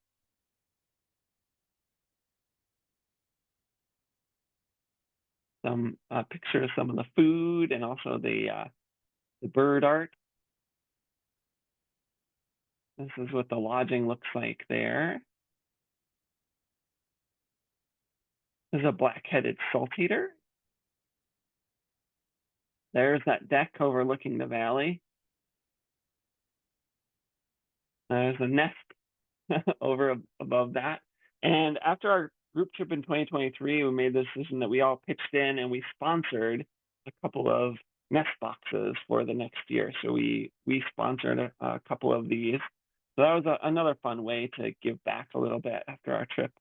Some picture of some of the food and also the bird art. This is what the lodging looks like there. There's a black-headed saltpeter. There's that deck overlooking the valley. There's a nest over above that. And after our group trip in 2023, we made the decision that we all pitched in and we sponsored a couple of nest boxes for the next year. So we sponsored a couple of these. So that was another fun way to give back a little bit after our trip,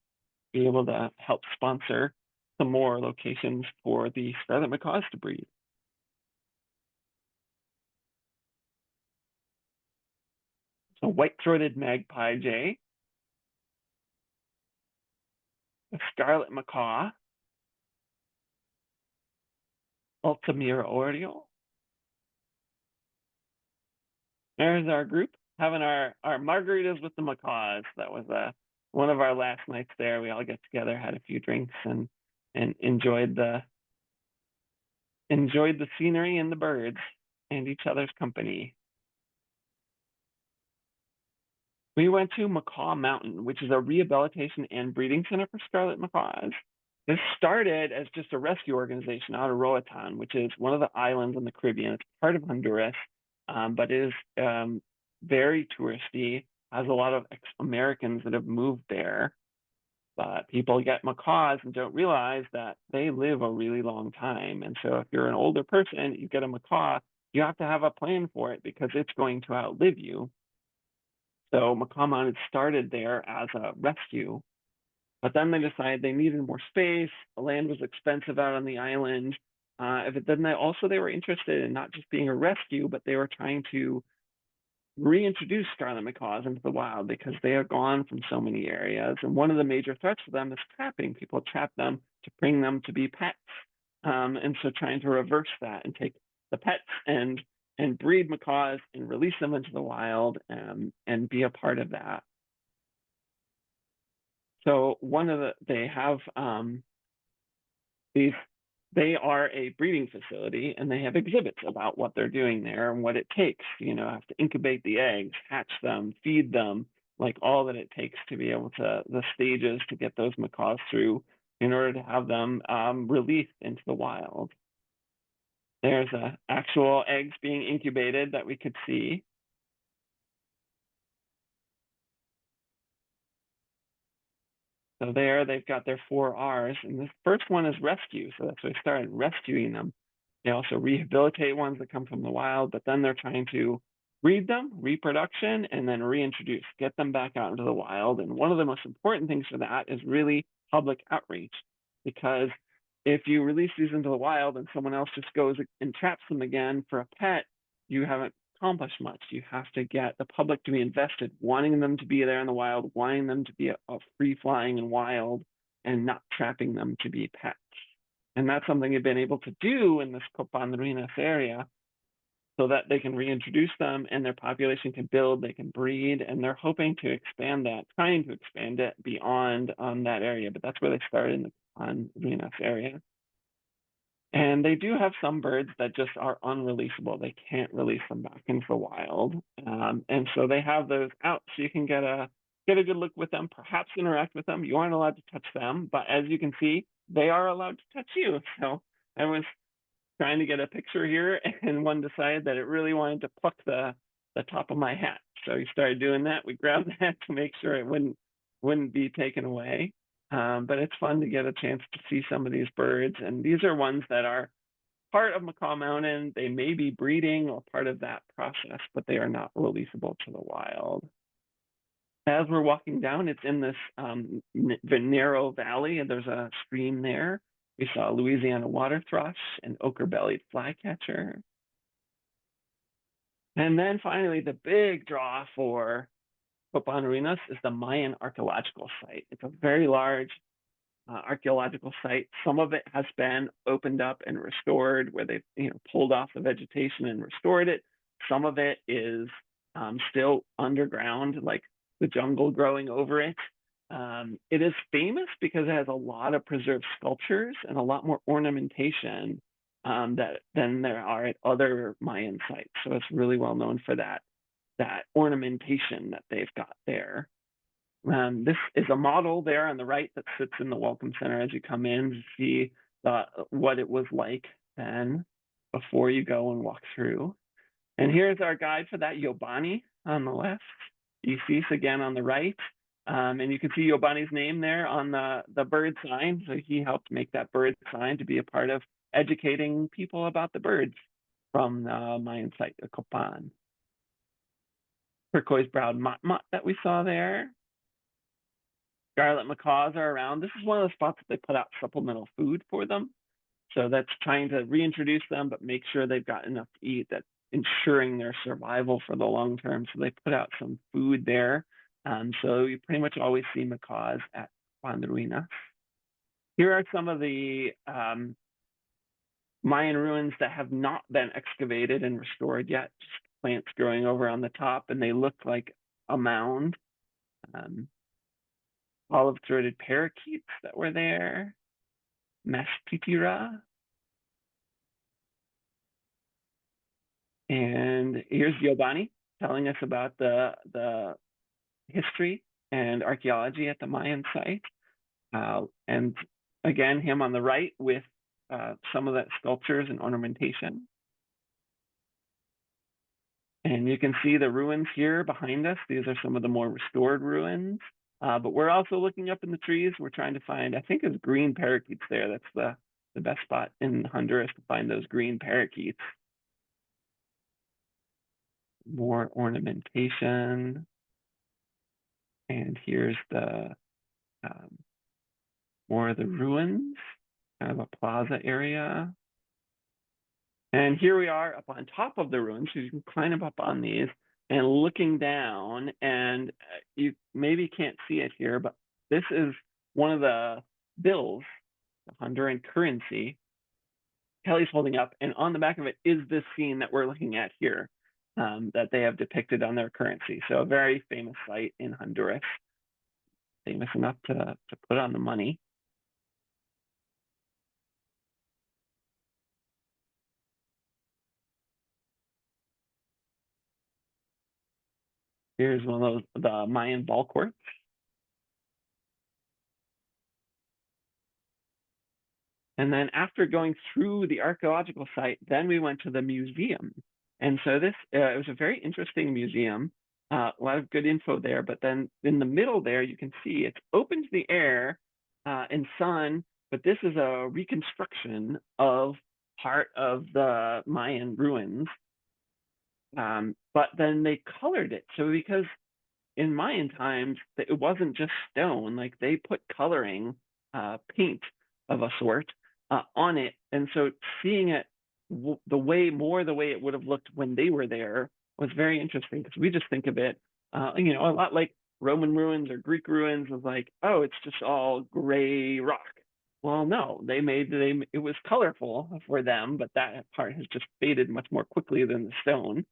be able to help sponsor some more locations for the scarlet macaws to breed. So white-throated magpie jay, a scarlet macaw, Altamira oriole. There's our group having our margaritas with the macaws. That was one of our last nights there. We all got together, had a few drinks, and enjoyed the scenery and the birds and each other's company. We went to Macaw Mountain, which is a rehabilitation and breeding center for scarlet macaws. This started as just a rescue organization out of Roatan, which is one of the islands in the Caribbean. It's part of Honduras, but is very touristy, has a lot of ex-Americans that have moved there. But people get macaws and don't realize that they live a really long time. And so if you're an older person, you get a macaw, you have to have a plan for it because it's going to outlive you. So Macaw Mountain started there as a rescue, but then they decided they needed more space. The land was expensive out on the island. Then they were interested in not just being a rescue, but they were trying to reintroduce scarlet macaws into the wild because they are gone from so many areas. And one of the major threats for them is trapping. People trap them to bring them to be pets. And so trying to reverse that and take the pets and breed macaws and release them into the wild and be a part of that. So they have they are a breeding facility and they have exhibits about what they're doing there and what it takes. Have to incubate the eggs, hatch them, feed them, like all that it takes to be able to, the stages to get those macaws through in order to have them released into the wild. There's actual eggs being incubated that we could see. So there they've got their 4 R's, and the first one is rescue. So that's why they started rescuing them. They also rehabilitate ones that come from the wild, but then they're trying to breed them, reproduction, and then reintroduce, get them back out into the wild. And one of the most important things for that is really public outreach, because if you release these into the wild and someone else just goes and traps them again for a pet, you haven't accomplished much. You have to get the public to be invested, wanting them to be there in the wild, wanting them to be a free flying and wild, and not trapping them to be pets. And that's something they've been able to do in this Copandrinas area so that they can reintroduce them and their population can build, they can breed, and they're hoping to expand that, trying to expand it beyond that area. But that's where they started in the Copandrinas area. And they do have some birds that just are unreleasable. They can't release them back into the wild. And so they have those out so you can get a good look with them, perhaps interact with them. You aren't allowed to touch them, but as you can see, they are allowed to touch you. So I was trying to get a picture here and one decided that it really wanted to pluck the top of my hat. So he started doing that. We grabbed the hat to make sure it wouldn't be taken away. But it's fun to get a chance to see some of these birds. And these are ones that are part of Macaw Mountain. They may be breeding or part of that process, but they are not releasable to the wild. As we're walking down, it's in this narrow valley, and there's a stream there. We saw Louisiana water thrush and ochre-bellied flycatcher. And then finally, the big draw for Copan Ruinas is the Mayan archaeological site. It's a very large archaeological site. Some of it has been opened up and restored, where they've pulled off the vegetation and restored it. Some of it is still underground, like the jungle growing over it. It is famous because it has a lot of preserved sculptures and a lot more ornamentation than there are at other Mayan sites. So it's really well known for that ornamentation that they've got there. This is a model there on the right that sits in the Welcome Center as you come in to see what it was like then before you go and walk through. And here's our guide for that, Yobani on the left, Isis again on the right. And you can see Yobani's name there on the bird sign. So he helped make that bird sign to be a part of educating people about the birds from the Mayan site, the Copan. Turquoise-browed motmot that we saw there. Scarlet macaws are around. This is one of the spots that they put out supplemental food for them. So that's trying to reintroduce them, but make sure they've got enough to eat, that's ensuring their survival for the long term. So they put out some food there. So you pretty much always see macaws at Copan Ruinas. Here are some of the Mayan ruins that have not been excavated and restored yet. Just plants growing over on the top, and they look like a mound. Olive-throated parakeets that were there. Mashpitira. And here's Yobani telling us about the history and archaeology at the Mayan site. And again, him on the right with some of that sculptures and ornamentation. And you can see the ruins here behind us. These are some of the more restored ruins. But we're also looking up in the trees. We're trying to find, I think it's green parakeets there. That's the best spot in Honduras to find those green parakeets. More ornamentation. And here's the more of the ruins, kind of a plaza area. And here we are up on top of the ruins. So you can climb up on these and looking down, and you maybe can't see it here, but this is one of the bills, the Honduran currency, Kelly's holding up, and on the back of it is this scene that we're looking at here, that they have depicted on their currency. So a very famous site in Honduras, famous enough to put on the money. Here's one of the Mayan ball courts. And then after going through the archaeological site, then we went to the museum. And so this, it was a very interesting museum, a lot of good info there. But then in the middle there, you can see it's open to the air and sun, but this is a reconstruction of part of the Mayan ruins. But then they colored it. So because in Mayan times, it wasn't just stone, like they put coloring, paint of a sort on it. And so seeing it the way it would have looked when they were there was very interesting, because we just think of it, a lot like Roman ruins or Greek ruins, was like, oh, it's just all gray rock. Well, no, it was colorful for them, but that part has just faded much more quickly than the stone.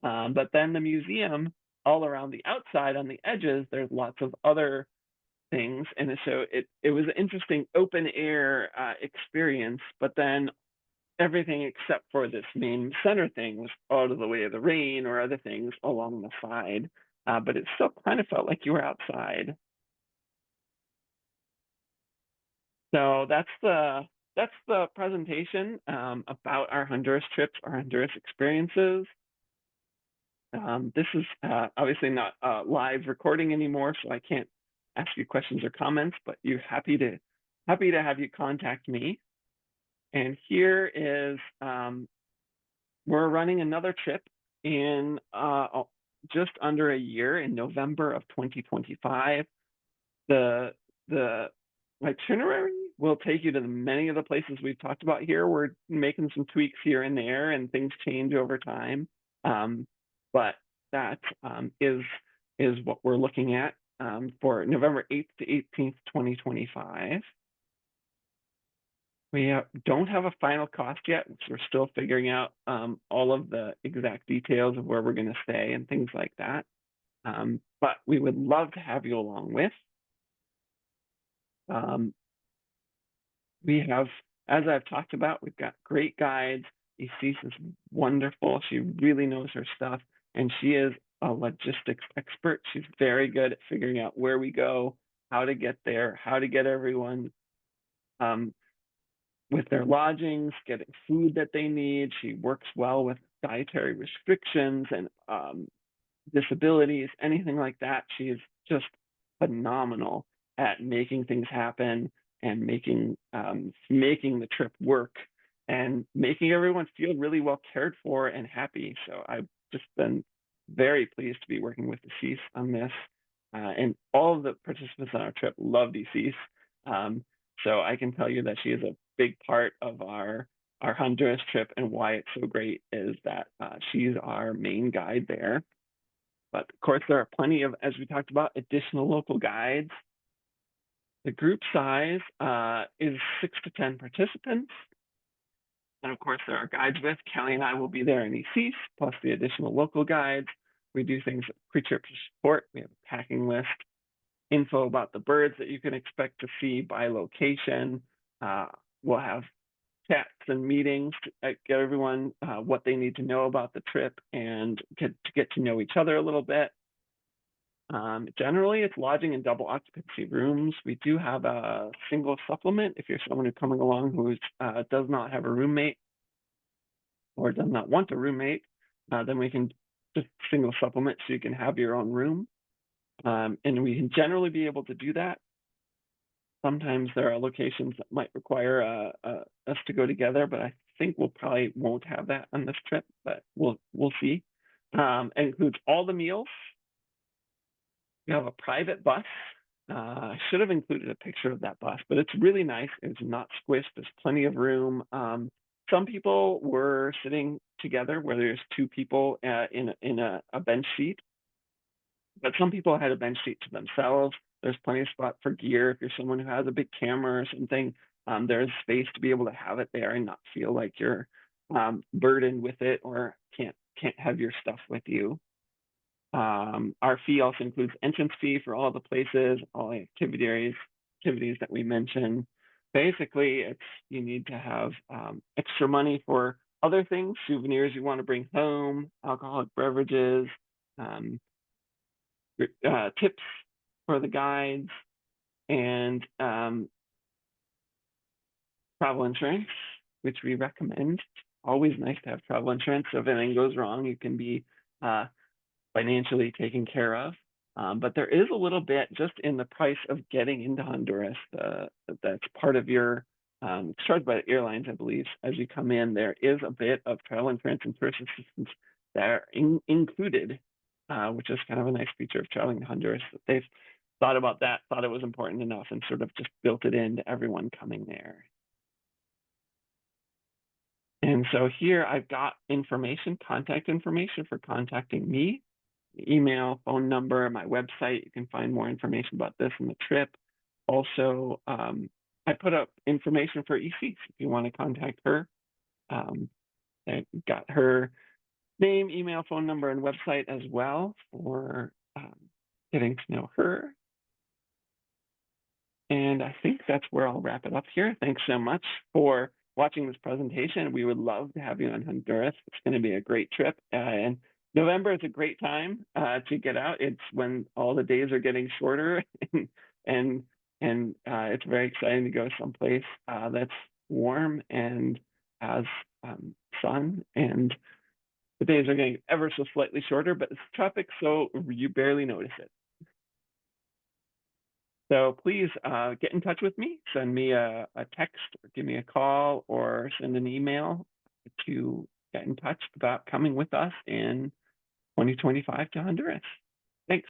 But then the museum, all around the outside on the edges, there's lots of other things. And so it was an interesting open air experience, but then everything except for this main center thing was out of the way of the rain or other things along the side. But it still kind of felt like you were outside. So that's the presentation about our Honduras trips, our Honduras experiences. This is obviously not a live recording anymore, so I can't ask you questions or comments, but you're happy to have you contact me. And here is, we're running another trip in just under a year, in November of 2025. The itinerary will take you to many of the places we've talked about here. We're making some tweaks here and there, and things change over time. But that is is what we're looking at for November 8th to 18th, 2025. We don't have a final cost yet, so we're still figuring out all of the exact details of where we're going to stay and things like that. But we would love to have you along with. We have, as I've talked about, we've got great guides. Isis is wonderful. She really knows her stuff, and she is a logistics expert. She's very good at figuring out where we go, how to get there, how to get everyone with their lodgings, getting food that they need. She works well with dietary restrictions and disabilities, anything like that. She is just phenomenal at making things happen and making the trip work and making everyone feel really well cared for and happy. So I've just been very pleased to be working with Isis on this. And all of the participants on our trip love Isis. So I can tell you that she is a big part of our Honduras trip, and why it's so great is that she's our main guide there. But of course, there are plenty of, as we talked about, additional local guides. The group size is 6 to 10 participants. And of course, there are guides with. Kelly and I will be there in Isis, plus the additional local guides. We do things like pre-trip support. We have a packing list, info about the birds that you can expect to see by location. We'll have chats and meetings to get everyone what they need to know about the trip and get to know each other a little bit. Generally, it's lodging in double occupancy rooms. We do have a single supplement if you're someone who's coming along who does not have a roommate or does not want a roommate, then we can just single supplement so you can have your own room. And we can generally be able to do that. Sometimes there are locations that might require us to go together, but I think we'll probably won't have that on this trip, but we'll see. It includes all the meals. We have a private bus. I should have included a picture of that bus, but it's really nice. It's not squished. There's plenty of room. Some people were sitting together where there's two people in a bench seat, but some people had a bench seat to themselves. There's plenty of spot for gear. If you're someone who has a big camera or something, there's space to be able to have it there and not feel like you're burdened with it or can't have your stuff with you. Our fee also includes entrance fee for all the places, all the activities that we mentioned. Basically, you need to have extra money for other things, souvenirs you want to bring home, alcoholic beverages, tips for the guides, and travel insurance, which we recommend. Always nice to have travel insurance, so if anything goes wrong, you can be financially taken care of. But there is a little bit just in the price of getting into Honduras that's part of your, it's charged by the airlines, I believe. As you come in, there is a bit of travel insurance and tourist assistance that are included, which is kind of a nice feature of traveling to Honduras. They've thought about that, thought it was important enough, and sort of just built it into everyone coming there. And so here I've got contact information for contacting me. Email, phone number, my website. You can find more information about this and the trip. Also, I put up information for Isis if you want to contact her. I got her name, email, phone number, and website as well for getting to know her. And I think that's where I'll wrap it up here. Thanks so much for watching this presentation. We would love to have you on Honduras. It's going to be a great trip. And November is a great time to get out. It's when all the days are getting shorter, and it's very exciting to go someplace that's warm and has sun, and the days are getting ever so slightly shorter, but it's tropics, so you barely notice it. So please get in touch with me, send me a text, or give me a call, or send an email to get in touch about coming with us in 2025 to Honduras.